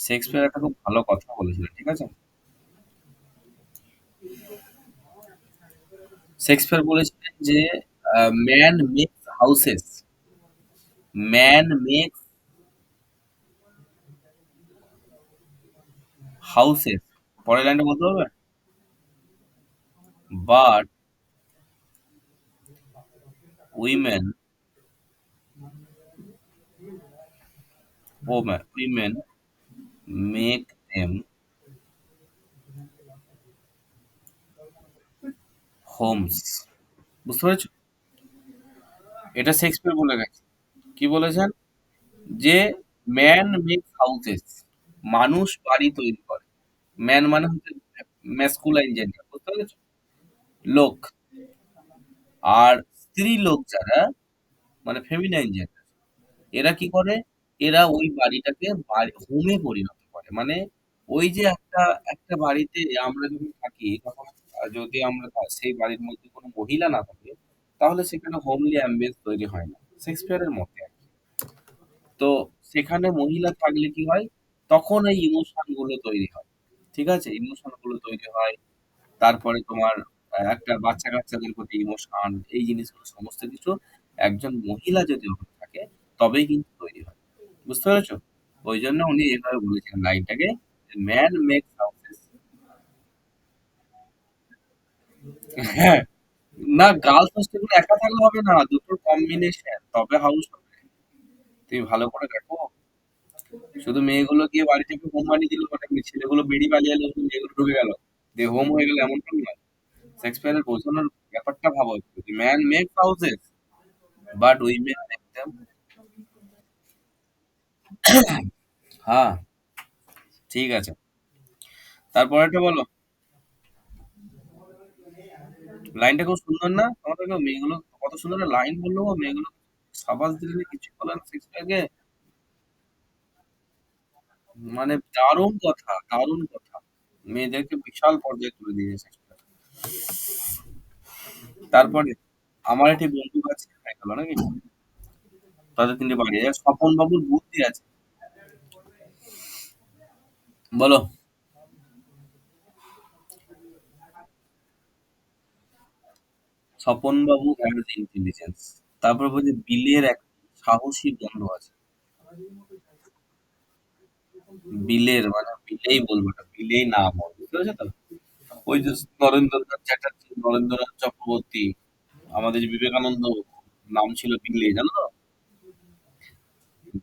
শেক্সপিয়ার একটা খুব ভালো কথা বলেছিলেন, ঠিক আছে? শেক্সপিয়ার বলেছিলেন যে man makes houses, man makes houses, পরের লাইনটা বলতে পারবে? But women, women make them homes. বুঝতে পেরেছো? এটা শেক্সপিয়ার বলে গেছে। কি বলেছেন? যে ম্যান মেক্স হাউসেস, মানুষ বাড়ি তৈরি করে। ম্যান মানে হচ্ছে ম্যাসকুলাইন জেন্ডার, বুঝতে পেরেছো? লোক। আর স্ত্রীলোক যারা মানে ফেমিনাইন জেন্ডার, এরা কি করে? এরা ওই বাড়িটাকে হোমে পরিণত করে। মানে ওই যে একটা একটা বাড়িতে আমরা যখন থাকি তখন যদি আমরা সেই বাড়ির মধ্যে কোনো মহিলা না থাকে, তাহলে সেখানে হোমলি অ্যাম্বিয়েন্স তৈরি হয় না। শেক্সপিয়ারের মতে আরকি। তো সেখানে মহিলা থাকলে কি হয়? তখন এই ইমোশন গুলো তৈরি হয়। ঠিক আছে? ইমোশন গুলো তৈরি হয়। তারপরে তোমার একটা বাচ্চা-কাচ্চাদের প্রতি ইমোশন, এই জিনিসগুলো সমস্ত কিছু একজন মহিলা যদি ওখানে থাকে, তবেই কিন্তু তৈরি হয়। বুঝতে পেরেছ? ওইজন্য উনি এভাবে বলেছিলেন লাইনটাকে, "ম্যান মেক্স হাউসেস।" হ্যাঁ, না গার্লস হোস্টেল গুলো একা থাকলে হবে না, দুটোর কম্বিনেশন তবে হাউস হবে। তুমি ভালো করে দেখো। শুধু মেয়েগুলো গিয়ে বাড়ি থেকে হোম বানিয়ে দিল মানে কি? ছেলেগুলো বেরিয়ে পালিয়ে এলো, শুধু মেয়েগুলো ঢুকে গেল। দিয়ে হোম হয়ে গেল এমনটা নয়। শেক্সপিয়ারের বোঝানোর ব্যাপারটা ভাবো একটু। Man makes houses but women make them. হ্যাঁ, ঠিক আছে। তারপরেরটা বলো। লাইনটা খুব সুন্দর না? তোমাদের মেয়েগুলো কত সুন্দর একটা লাইন বললো গো, মেয়েগুলো সাবাস দিলে না, কিছু বলে না শেক্সপিয়ারকে। মানে দারুণ কথা, দারুণ কথা। মেয়েদেরকে বিশাল পর্যায়ে তুলে দিয়েছে শেক্সপিয়ার। তারপরে আমার একটি বন্ধু কাছে হয়ে গেল নাকি? তাদের তিনটে বাড়ি আছে। স্বপন বাবুর বুদ্ধি আছে। বলো। স্বপন বাবু হ্যাজ ইন্টেলিজেন্স। তারপর বলছে বিলের এক সাহসী বন্ধু আছে। বিলের মানে বিলেই বলবো, এটা বিলেই নাম হবে, বুঝতে পেরেছো তো? ওই যে নরেন্দ্রনাথ চ্যাটার্জি, নরেন্দ্রনাথ চক্রবর্তী, আমাদের যে বিবেকানন্দ নাম ছিল বিলে, জানো তো?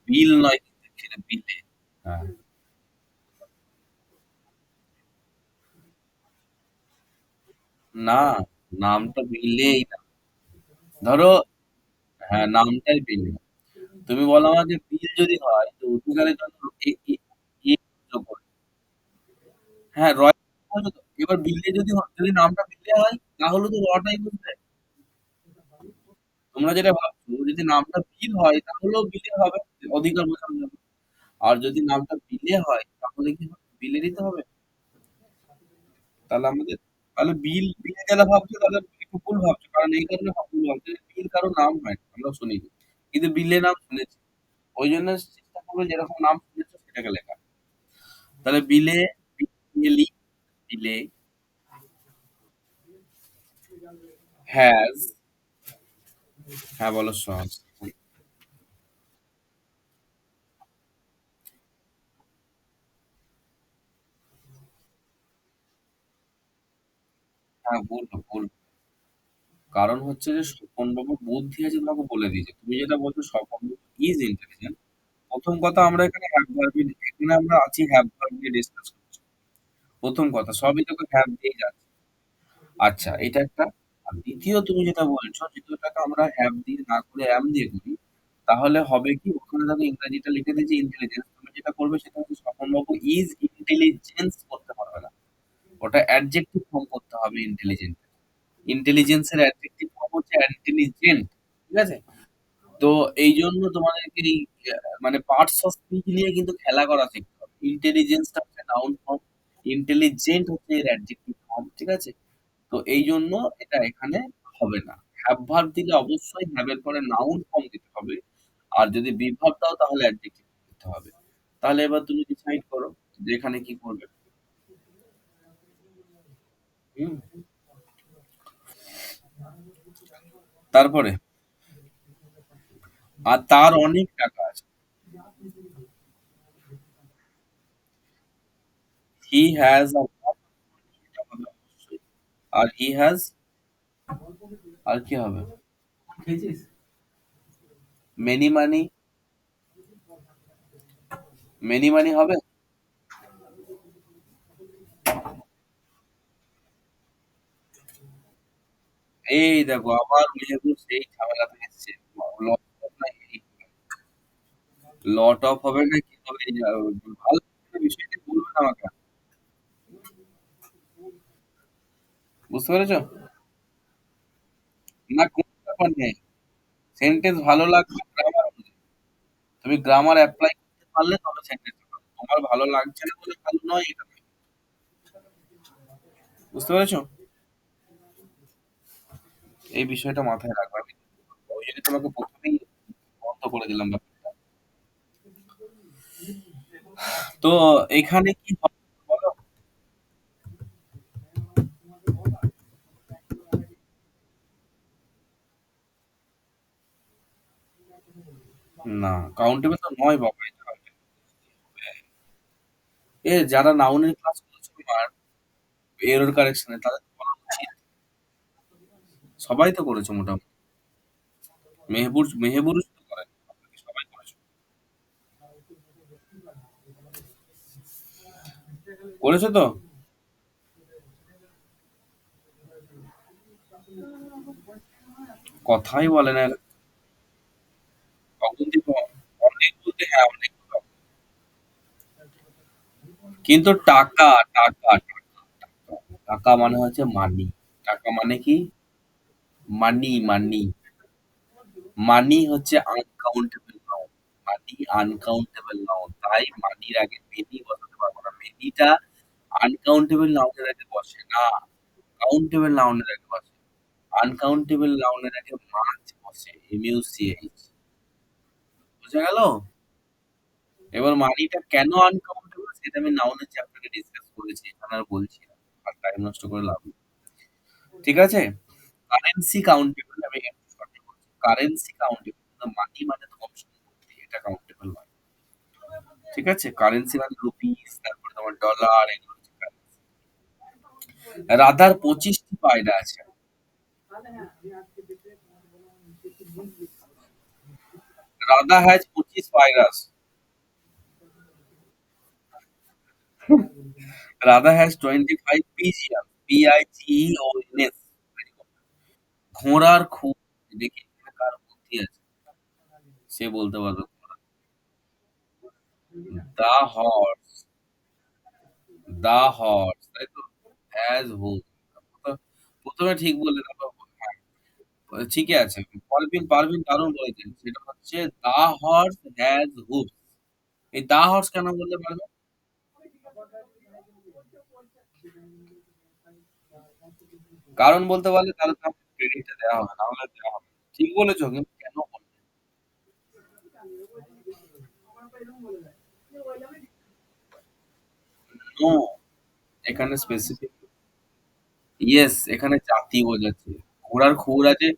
বিল নয় কিন্তু ছিল বিলে। হ্যাঁ। না, নামটা বিলেই না। ধরো, হ্যাঁ নামটাই বিলে। তুমি বলো আমাকে বিল যদি হয় তো উদ্ধারের জন্য এ যোগ করে। হ্যাঁ রয় বলছো তো। এবার বিলে যদি যদি নামটা বিলে হয় তাহলে তো রটাই বুঝবে। তোমরা যেটা ভাবছো যদি নামটা বিল হয় তাহলেও বিলে হবে, অধিকার বোঝানোর জন্য। আর যদি নামটা বিলে হয় তাহলে কি হবে? বিলেরই তো হবে। তাহলে আমাদের তাহলে বিল বিলে যারা ভাবছো তাহলে একটু ভুল ভাবছো, কারণ এই কারণে ভুল ভাবছো যে বিল কারো নাম হয় না, আমরা শুনিনি, কিন্তু বিলে নাম শুনেছি। ওই জন্য চেষ্টা করবে যেরকম নাম শুনেছো সেটাকে লেখা। তাহলে বিলে, বিলি, বিলে হ্যাজ। হ্যাঁ বলো সহজ। হ্যাঁ বলবো বলবো। কারণ হচ্ছে যে স্বপনবাবুর বুদ্ধি আছে তোমাকে বলে দিয়েছে। তুমি যেটা বলছো স্বপনবাবু ইজ ইন্টেলিজেন্ট। প্রথম কথা আমরা এখানে হ্যাভ ভার্ব, এখানে আমরা আছি হ্যাভ ভার্ব নিয়ে ডিসকাস করছি। প্রথম কথা সবই তোকে হ্যাভ দিয়ে যাচ্ছে। আচ্ছা এটা একটা। আর দ্বিতীয় তুমি যেটা বলছো দ্বিতীয়টাকে আমরা হ্যাভ দিয়ে না করে অ্যাম দিয়ে করি, তাহলে হবে কি ওখানে দেখো ইংরেজিটা লিখে দিয়েছি ইন্টেলিজেন্স, তুমি যেটা করবে সেটা হচ্ছে স্বপনবাবু ইজ ইন্টেলিজেন্স করতে পারবে না, ওটা অ্যাডজেক্টিভ ফর্ম করতে হবে ইন্টেলিজেন্ট। ইন্টেলিজেন্স এর অ্যাডজেক্টিভ ফর্ম হচ্ছে ইন্টেলিজেন্ট। ঠিক আছে? তো এই জন্য তোমাদেরকে এই মানে পার্টস অফ স্পিচ নিয়ে কিন্তু খেলা করা শিখতে হবে। ইন্টেলিজেন্সটা হচ্ছে নাউন ফর্ম, ইন্টেলিজেন্ট হচ্ছে এর অ্যাডজেক্টিভ ফর্ম। ঠিক আছে? তো এই জন্য এটা এখানে হবে না। হ্যাভ ভার্ব দিলে অবশ্যই হ্যাভ এর পরে নাউন ফর্ম দিতে হবে। আর যদি বিভাব দাও তাহলে অ্যাডজেক্টিভ দিতে হবে। তাহলে এবার তুমি ডিসাইড করো যে এখানে কি করবে। হুম। তারপরে আর তার অনেক টাকা আছে। হি হ্যাজ আ লট, এটা হবে অবশ্যই। আর হি হ্যাজ, আর কি হবে? মেনি মানি, মেনি মানি হবে। এই দেখো আবার মেহেবুব সেই ঝামেলাতে এসছে। লট অফ না লট অফ হবে না কি হবে, ভালো করে বিষয়টা বলবেন আমাকে। বুঝতে পেরেছো? ব্যাপার নেই। সেন্টেন্স ভালো লাগবে গ্রামার অনুযায়ী। তুমি গ্রামার এপ্লাই করতে পারলে তবে সেন্টেন্স ভালো। তোমার ভালো লাগছে না বলে ভালো নয় এটা নয়। বুঝতে পেরেছো? এই বিষয়টা মাথায় রাখবা। আমি ওই জন্য তোমাকে ১ম এই বন্ধ করে দিলাম ব্যাপারটা। তো এখানে কি হবে বলো? না, কাউন্টেবল তো নয় বাবা এটা। যারা নাউনের ক্লাস করেছে তোমার এরর কারেকশন এ তাদের তো বলা উচিত। সবাই তো করেছে মোটামুটি। মেহেবুর শুধু করেনি। বাকি সবাই করেছে। করেছে তো? কথাই বলে না এরা। অগুন্তি অনেক বলতে হ্যাঁ অনেক। কিন্তু টাকা, টাকা, টাকা মানে হচ্ছে মানি। টাকা মানে কি? মানি, মানি। মানি হচ্ছে আনকাউন্টেবল নাউন। মানি আনকাউন্টেবল নাউন। তাই মানির আগে মেনি বসাতে পারবো না। মেনিটা আনকাউন্টেবল নাউনের আগে বসে না। কাউন্টেবল নাউনের আগে বসে। আনকাউন্টেবল নাউনের আগে মাছ বসে। এমইউসিএইচ। বুঝা গেল? এবার মানিটা কেন আনকাউন্টেবল সেটা আমি নাউনের চ্যাপ্টারে ডিসকাস করেছি। এখানে আর বলছি না। আর টাইম নষ্ট করে লাভ নেই। ঠিক আছে? কারেন্সি কাউন্টেবল আমি একটু শর্টে বলছি। কারেন্সি কাউন্টেবল কিন্তু মানি মানে ধন সম্পত্তি এটা কাউন্টেবল নয়। ঠিক আছে? কারেন্সি মানে রুপিস তারপরে তোমার ডলার এগুলো হচ্ছে কারেন্সি। রাধার ২৫টি পায়রা আছে। Radha has ২৫ পায়রাস। Radha has 25 pigeon. পিআইজিইওএনএস। ঘোড়ার খুব দেখি এখানে কার বুদ্ধি আছে। সে বলতে পারবে ঘোড়া। দা হর্স, দা হর্স, তাই তো? হ্যাজ হুপ। প্রথমে ঠিক বললে তারপর হ্যাঁ, ঠিকই আছে। পারভিন, পারভিন দারুণ বলেছেন। সেটা হচ্ছে দা হর্স হ্যাজ হুপ। এই দা হর্স কেন বললে পারবে? কারণ বলতে পারলে তাহলে তো আমাকে ক্রেডিটটা দেওয়া হবে, না হলে দেওয়া হবে না। ঠিক বলেছো কিন্তু কেন বললে? নো, এখানে স্পেসিফিক ইয়েস, এখানে জাতি বোঝাচ্ছে। ঘোড়ার খুর আছে,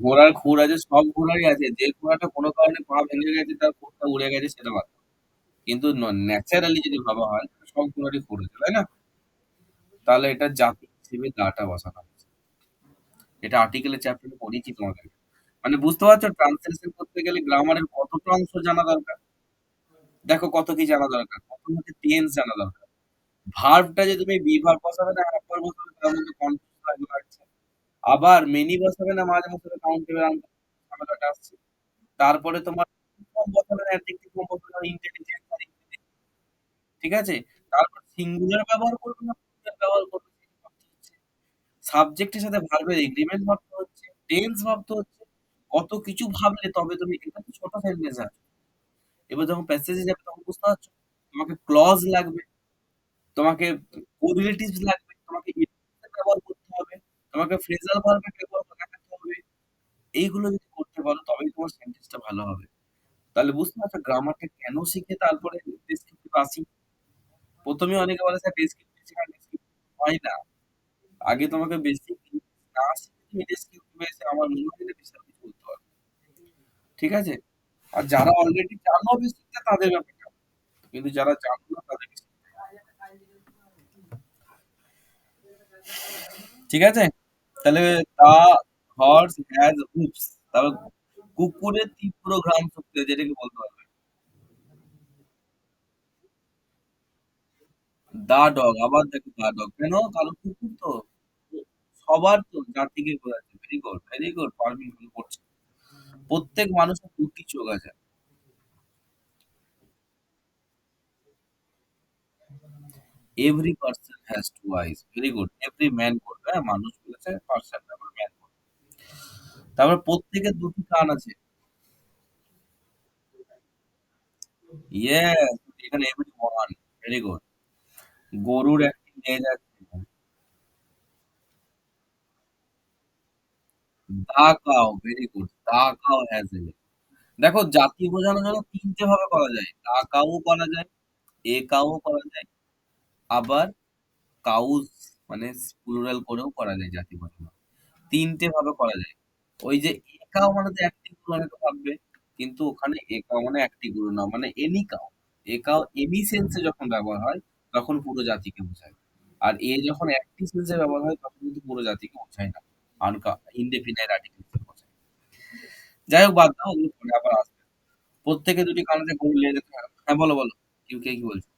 ঘোড়ার খুর আছে সব ঘোড়ারই আছে। যে ঘোড়াটা কোনো কারণে পা ভেঙে গেছে তার খুরটা উড়ে গেছে সেটা বাদ। কিন্তু ন্যাচারালি যদি ভাবা হয় সব ঘোড়ারই খুর আছে, তাই না? তাহলে এটা জাতি হিসেবে দাটা বসানো হয়েছে। এটা আর্টিকেলের চ্যাপ্টারে পড়িয়েছি তোমাদের। মানে বুঝতে পারছো ট্রান্সলেশন করতে গেলে গ্রামারের কতটা অংশ জানা দরকার। দেখো কত কি জানা দরকার। প্রথম হচ্ছে টেন্স জানা দরকার। ভার্বটা যে তুমি বি ভার্ব বসাবে না হ্যাভ ভার্ব বসাবে তার মধ্যে কনফিউজ লাগছে। আবার মেনি বসাবে না মাঝে বসাবে কাউন্টেবল ঝামেলাটা আসছে। তারপরে তোমার ফর্ম বসাবে না অ্যাডজেক্টিভ ফর্ম বসাবে না ইন্টেলিজেন্ট আর intelligent, ঠিক আছে? তারপর সিঙ্গুলার ব্যবহার করবে না প্লুরাল ব্যবহার করবে সেটা ভাবতে হচ্ছে। সাবজেক্টের সাথে ভার্বের এগ্রিমেন্ট ভাবতে হচ্ছে, টেন্স ভাবতে হচ্ছে। কত কিছু ভাবলে তবে তুমি এটা তো ছোট সেন্টেন্স আছে। এবার যখন প্যাসেজে যাবে তখন বুঝতে পারছো? তোমাকে ক্লজ লাগবে, তোমাকে কোরিলেটিভস লাগবে, তোমাকে ইনফিনিটিভ ব্যবহার করতে হবে, তোমাকে ফ্রেজাল ভার্বের ব্যবহার দেখাতে হবে। এইগুলো যদি করতে পারো তবেই তোমার সেন্টেন্সটা ভালো হবে। তাহলে বুঝতে পারছো গ্রামারটা কেন শিখে তারপরে ডেসক্রিপটিভ আসি। ১ম এ অনেকে বলে স্যার ডেসক্রিপটিভ শেখান, ডেসক্রিপটিভ হয় না। আগে তোমাকে বেসিক না শিখে তুমি ডেসক্রিপটিভ এসে আমার মনে হয় না বিশাল কিছু বলতে পারবে। ঠিক আছে? আর যারা অলরেডি জানো বেসিকটা তাদের ব্যাপারটা। কিন্তু যারা জানো না তাদেরকে ঠিক আছে? তাহলে দা হর্স হ্যাজ হুপস। তারপর কুকুরের তীব্র ঘ্রাণ শক্তি আছে এটাকে বলতে পারবে। দা ডগ আবার দেখো দা ডগ কেন? কারণ কুকুর তো সবার তো জাতিকে বোঝাচ্ছে। Very good, very good. Parveen ভালো করছে। প্রত্যেক মানুষের ২ টি চোখ আছে। Every person has 2 eyes. Very good. Every man করবে। হ্যাঁ, মানুষ বলেছে পারসন না ম্যান। তারপর প্রত্যেকের ২ টি কান আছে। ইয়েস! এখানে এভরি ওয়ান। Very good. গরুর ১ টি লেজ আছে। The cow, very good. The cow has a leg. দেখো জাতি বোঝানোর জন্য ৩ টে ভাবে করা যায়। দা কাউ ও করা যায়, এ কাউ ও করা যায়, আবার কাউস মানে প্লুরাল করেও করা যায় জাতি বোঝানো। ৩ টে ভাবে করা যায়। ওই যে এ কাউ মানে তো ১ টি গরু অনেকে ভাববে। কিন্তু ওখানে এ কাউ মানে ১ টি গরু না, মানে any cow. A cow any sense a যখন ব্যবহার হয়, তখন পুরো জাতিকে বোঝায়। আর এ যখন একটি সেন্স এ ব্যবহার হয়, তখন কিন্তু পুরো জাতিকে বোঝায় না। ইনডেফিনাইট আর্টিকেলস কে বোঝায়। যাই হোক বাদ দাও, ওগুলো পরে আবার আসবে। প্রত্যেকের ২ টি কান আছে, গরুর লেজ আছে। হ্যাঁ, বলো, বলো। কে কি বলছো?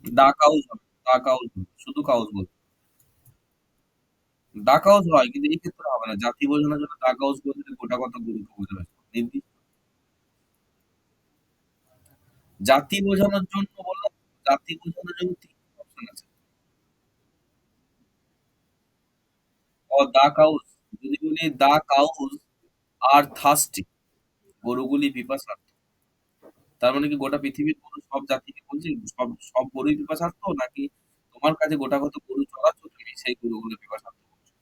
দা কাউস হবে, দা কাউস হবে। শুধু কাউস বলবে। দা কাউস হয়, কিন্তু এই ক্ষেত্রে হবে না। জাতি বোঝানোর জন্য দা কাউস বললে গোটা কত গরুকে বোঝাবে। জাতি বোঝানোর জন্য বললাম, জাতি বোঝানোর জন্য ৩ টা অপশন আছে। দা কাউস, যদি বলি দা কাউস আর থার্স্টি, গরুগুলি পিপাসার্ত। তার মানে কি গোটা পৃথিবীর গরু সব জাতিকে বলছি, সব সব গরুই পিপাসার্ত, নাকি তোমার কাছে গোটা কত গরু চড়াচ্ছ, তুমি সেই গরুগুলো পিপাসার্ত বলছো?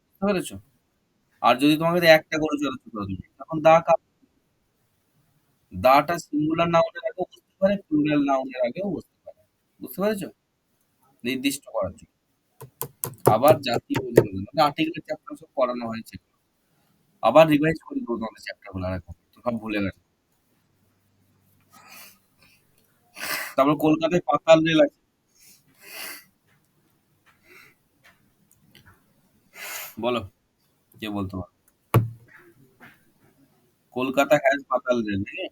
বুঝতে পেরেছো? আর যদি তোমার কাছে একটা গরু চড়াচ্ছ তুমি, তখন দা কাউ। দাটা সিঙ্গুলার নাউনের আগেও বসতে পারে, প্লুরাল নাউনের আগেও বসতে পারে। বুঝতে পেরেছো? নির্দিষ্ট করার জন্য। আবার জাতি বোঝানোর জন্য। মানে আর্টিকেলের চ্যাপ্টার সব পড়ানো হয়েছে। আবার রিভাইজ করে দেবো তোমাদের চ্যাপ্টার গুলো আরেকবার। তো সব ভুলে গেছো। তারপর কলকাতায় পাতাল রেল আছে। বলো, কে বলতে পারো? কলকাতা হ্যাজ পাতাল রেল, নাকি?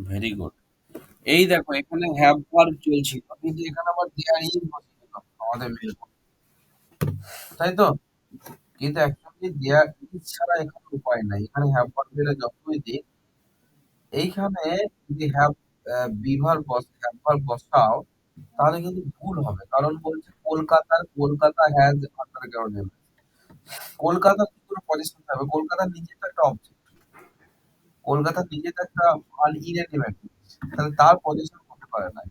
Very good. এই দেখো এখানে হ্যাভ ভার্ব চলছিল, কিন্তু এখানে আবার দেয়ার ইজ বসেছিল আমাদের মেল, তাই তো? কিন্তু অ্যাকচুয়ালি দেয়ার ইজ ছাড়া এখানে উপায় নাই। এখানে হ্যাভ ভার্ব এর যতই দিক, এইখানে যদি হ্যাভ ভার্ব বসাও, তাহলে কিন্তু ভুল হবে। কারণ বলছে কলকাতা হ্যাজ আন্ডারগ্রাউন্ড। কলকাতা কি করে পজিশন হবে? কলকাতা নিজে তো একটা অবজেক্ট। কলকাতা নিজে তো একটা ইনএনিমেট জিনিস। তাহলে তার পজিশন হতে পারে না।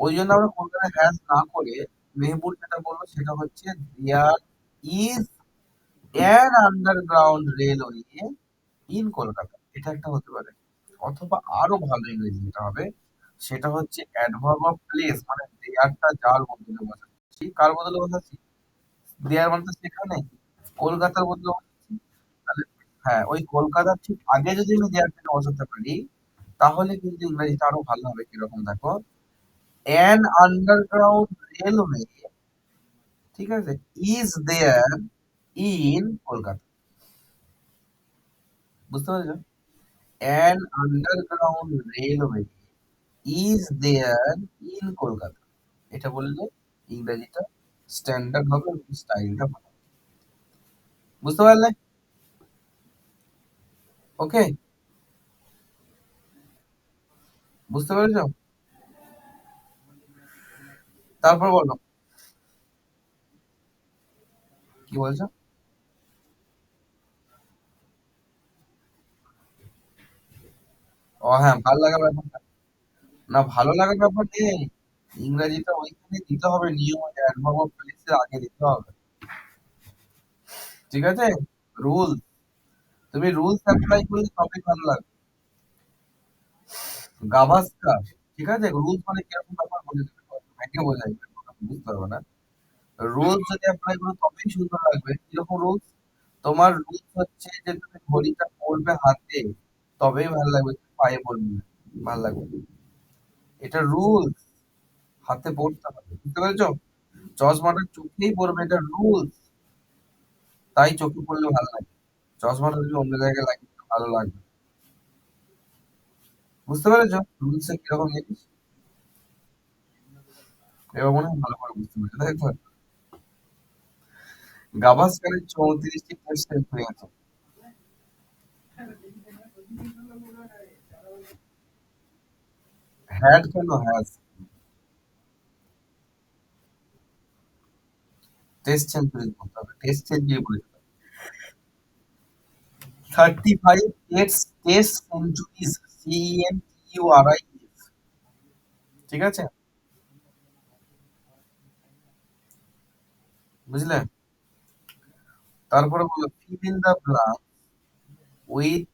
ওই জন্য আমরা কলকাতা হ্যাজ না করে মেহবুব যেটা বললো সেটা হচ্ছে there is an underground railway in Kolkata. এটা একটা হতে পারে। অথবা আরো ভালো ইংরেজি যেটা হবে, সেটা হচ্ছে অ্যাডভার্ব অফ প্লেস, মানে দেয়ারটা যার বদলে বসাচ্ছি। কার বদলে বসাচ্ছি? দেয়ার মানে তো সেখানে, কলকাতার বদলে বসাচ্ছি। তাহলে হ্যাঁ, ওই কলকাতার ঠিক আগে যদি আমি দেয়ারটাকে বসাতে পারি, তাহলে কিন্তু ইংরেজিটা আরো ভালো হবে। কিরকম দেখো, অ্যান আন্ডারগ্রাউন্ড রেলওয়ে, ঠিক আছে, ইজ দেয়ার ইন কলকাতা। বুঝতে পেরেছো? An underground railway is there in Kolkata. এটা বললে ইংরেজিটা স্ট্যান্ডার্ড হবে এবং স্টাইলটা ভালো। বুঝতে পারলে? ওকে, বুঝতে পেরেছো? তারপর বলো, কি বলছো? ও হ্যাঁ, ভালো লাগার ব্যাপারটা, না ভালো লাগার ব্যাপার নেই। ইংরেজিটা ওইখানে দিতে হবে, নিয়ম অ্যাডভার্ব অফ প্লেসের আগে দিতে হবে। ঠিক আছে? রুল, তুমি রুলস অ্যাপ্লাই করলে তবেই ভালো লাগবে। গাভাস্কার, ঠিক আছে? রুলস মানে কিরকম ব্যাপার বলে দিতে পারবো, ভেঙে বোঝাই, বুঝতে পারবে না। রুলস যদি অ্যাপ্লাই করো তবেই সুন্দর লাগবে। কিরকম রুলস? তোমার রুলস হচ্ছে যে তুমি ঘড়িটা পরবে হাতে, তবেই ভালো লাগবে। তুমি পায়ে পরবে না, ভালো লাগবে না। এটা রুলস, হাতে পড়তে হবে। বুঝতে পেরেছো? চশমাটা চোখেই পরবে, এটা রুলস। তাই চোখে পড়লে ভালো লাগে। চশমাটা যদি অন্য জায়গায় লাগে, ভালো লাগবে। বুঝতে পেরেছো রুলস এর কিরকম জিনিস? এবার মনে হয় ভালো করে বুঝতে পেরেছো, তাই তো? গাভাস্কারের 34টি টেস্ট সেঞ্চুরি আছে। হ্যাড কেন হ্যাজ? টেস্ট সেঞ্চুরি বলতে হবে, টেস্ট সেঞ্চুরি বলেছে। 35 টেস্ট সেঞ্চুরিজ, CENTURIES, ঠিক আছে? বুঝলে? তারপরে বলো fill in the blank with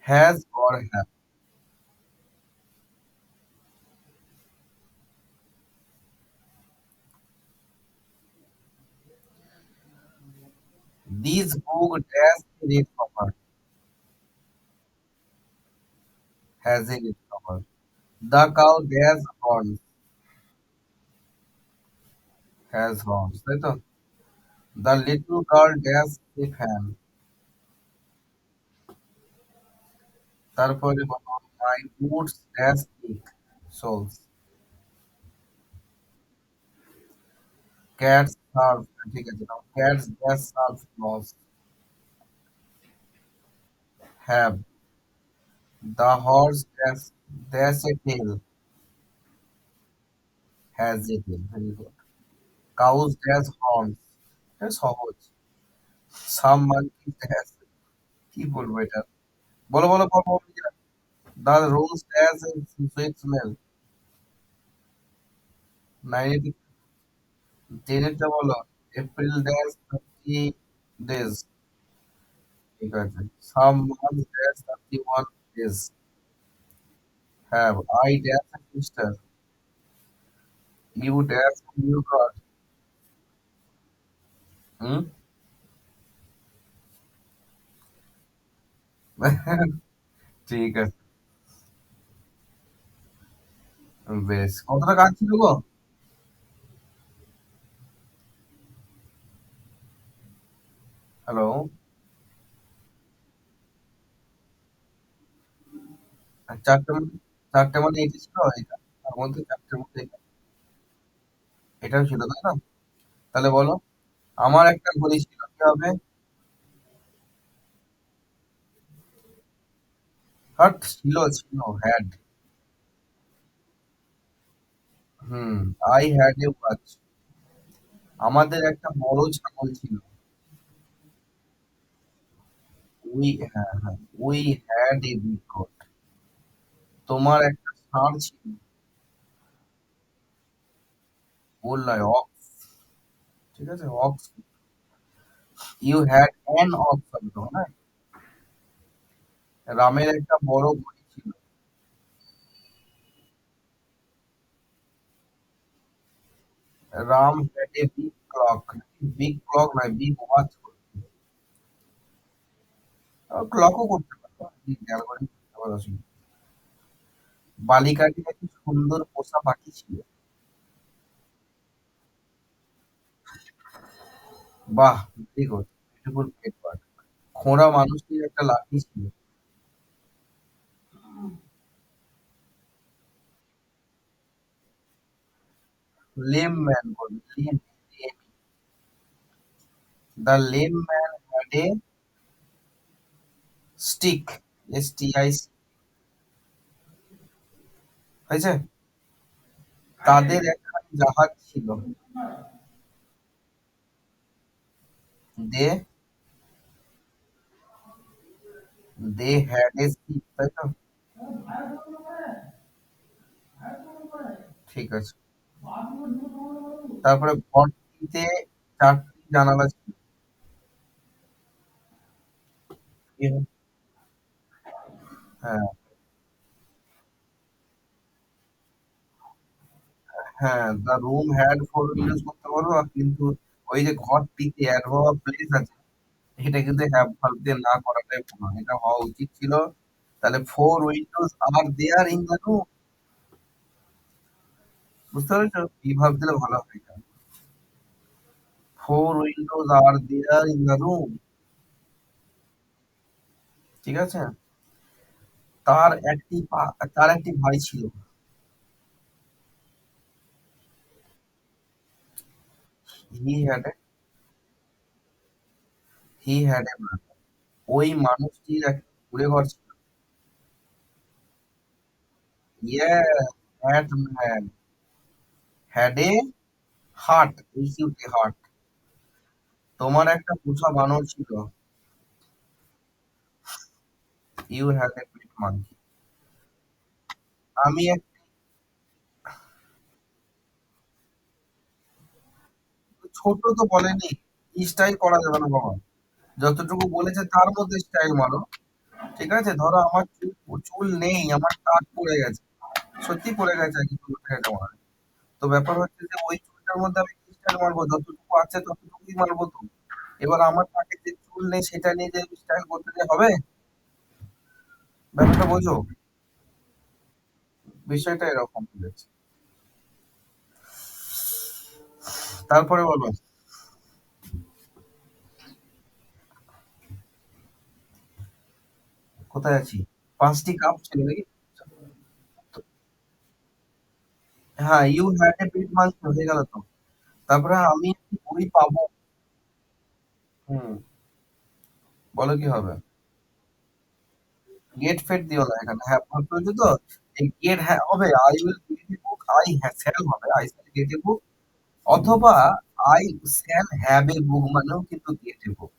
has or have. This book dash a red cover, has a red cover. The cow dash horns, has horns, তাই তো? The little girl dash a fan. তারপরে বলো my boots dash thick soles. Cats serve, ঠিক আছে নাও, cats dash serve claws, have. The horse dash a tail, has a tail, very good. Cows dash horns, এটা সহজ। Some monkeys dash, কি বলবো এটা? বলো বলো বলো বলো, নিজেরা। The rose dash a sweet smell, 9, 10 বলো। April dash 30 days, ঠিক আছে। Some months dash 31 days, have. I dash a sister, you dash a new god, হুম? ঠিক আছে, বেশ। কতটা কাজ ছিল গো? হ্যালো? 4টে মানে, 4টে মানে এটা ছিল এটা। তার মধ্যে 4টের মধ্যে এটাও ছিল, তাই না? তাহলে বলো, আমার একটা ঘড়ি ছিল, কি হবে? হাট, ছিল ছিল, had. Hmm, I had a watch. আমাদের একটা বড় ছাগল ছিল। হ্যাঁ হ্যাঁ, we had a big goat. তোমার একটা ষাঁড় ছিল। বললাই অক্স, ঠিক আছে, ox. You had an ox হবে তো, না? রামের একটা বড় ঘড়ি ছিল। Ram had a big clock. Big clock নয়, বিগ ওয়াচ। ক্লকও করতে পারো, আপনি খেয়াল করে করতে পারো, অসুবিধা নেই। বালিকাটির একটি সুন্দর পোষা পাখি ছিল। বাহ, very good, beautiful pet bird. খোঁড়া মানুষটির একটা লাঠি ছিল। লেম ম্যান বলবে, lame, lame. The lame man had a stick, STI, হয়েছে? তাদের একখানি জাহাজ ছিল। দে দে হ্যাড এ শিপ, তাই তো? ঠিক আছে। তারপরে ঘরটিতে 4টি জানালা ছিল। কি হয়? হ্যাঁ হ্যাঁ, দ্য রুম হ্যাড 4 উইন্ডোজ করতে পারো, আর কিন্তু ওই যে ঘরটিতে অ্যাডভার্ব প্লেস আছে, এটা কিন্তু হ্যাভ ভার্ব দিয়ে না করাটাই ভালো, এটা হওয়া উচিত ছিল। তাহলে 4 windows are there in the room, বুঝতে পেরেছো? এই ভাব দিলে ভালো হয় এটা। 4 windows are there in the room, ঠিক আছে? তার একটি তার একটি ভাই ছিল। He had a he had a man. ওই মানুষটির একটা কুঁড়েঘর ছিল। Yes, that man had a hut, H U T hut. তোমার একটা পোষা বানর ছিল। You had a pet monkey. আমি এক ছোট তো বলেনি, স্টাইল করা যাবে না বাবা। যতটুকু বলেছে তার মধ্যে স্টাইল মারো। ঠিক আছে? ধরো আমার চুল নেই, আমার টাক পড়ে গেছে। সত্যি পড়ে গেছে আরকি, চুল উঠে গেছে আমার। তো ব্যাপার হচ্ছে যে ওই চুলটার মধ্যে আমি কি স্টাইল মারবো? যতটুকু আছে ততটুকুই মারবো তো। এবার আমার টাকে যে চুল নেই সেটা নিয়ে যে স্টাইল করতে যে হবে? ব্যাপারটা বোঝো? বিষয়টা এরকম হয়েছে। তারপরে বলো, কোথায় আছি? ৫ টি কাপ ছিল নাকি? হ্যাঁ, you had a big mouth হয়ে গেল তো। তারপরে আমি একটি বই পাবো। হুম, বলো কি হবে? গেট ফেট দিও না এখানে। হ্যাভ ভার্ব পেয়েছো তো? এই গেট হ্যাঁ হবে। I will get A book, I shall হবে। আই শ্যাল গেট এ বুক, অথবা আই শ্যাল হ্যাভ এ বুক মানেও কিন্তু গেট এ বুক।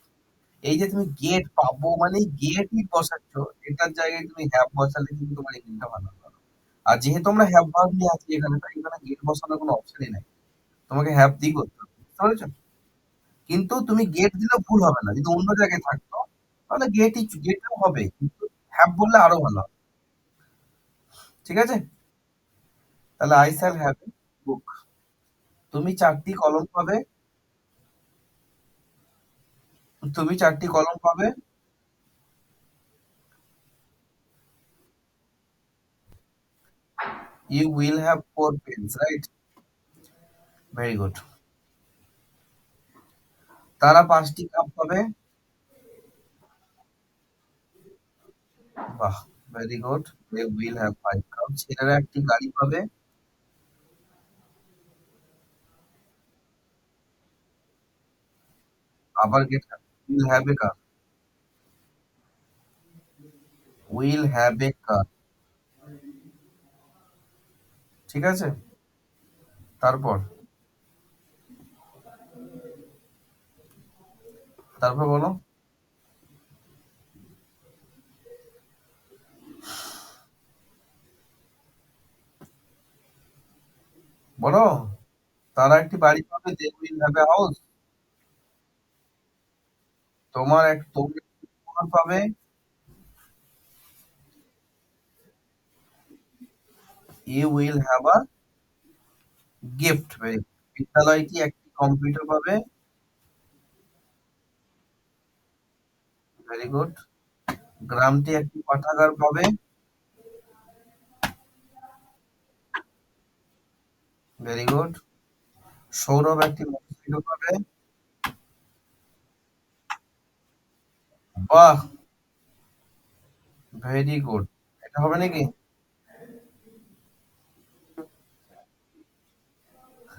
এই যে তুমি গেট পাবো মানে গেটই বসাচ্ছ, এটার জায়গায় তুমি হ্যাভ বসালে কিন্তু তোমার এখানটা ভালো হবে। আর যেহেতু আমরা হ্যাভ ভার্ব নিয়ে আছি এখানে, তাই এখানে গেট বসানোর কোনো অপশনই নাই। তোমাকে হ্যাভ দিয়ে করতে হবে। বুঝতে পেরেছো? কিন্তু তুমি গেট দিলেও ভুল হবে না। যদি অন্য জায়গায় থাকতো তাহলে গেটেও হবে। কিন্তু হ্যাভ বললে আরো ভালো হবে। ঠিক আছে? তাহলে আই শ্যাল হ্যাভ এ বুক। তুমি ৪ টি কলম পাবে। তুমি ৪ টি কলম পাবে। You will have 4 pens, right? Very good. তারা ৫ টি কাপ পাবে। বাহ! Very good. They will have ৫ cup. ছেলেরা একটি গাড়ি পাবে। আবার get will have a car. Will have a car. ঠিক আছে? তারপর তারপর বলো। বলো। তারা একটি বাড়ি পাবে। They will have a house. তুমি একটি উপহার পাবে। You will have a gift. Very good. বিদ্যালয়টি একটি কম্পিউটার পাবে। Very good. গ্রামটি একটি পাঠাগার পাবে। Very good. সৌরভ একটি মোটরসাইকেল পাবে। বাহ! Very good. এটা হবে নাকি?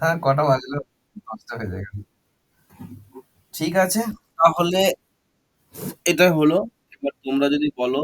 হ্যাঁ, কটা বাজলো? ৫টা বেজে গেল। ঠিক আছে। তাহলে এটা হলো। এবার তোমরা যদি বলো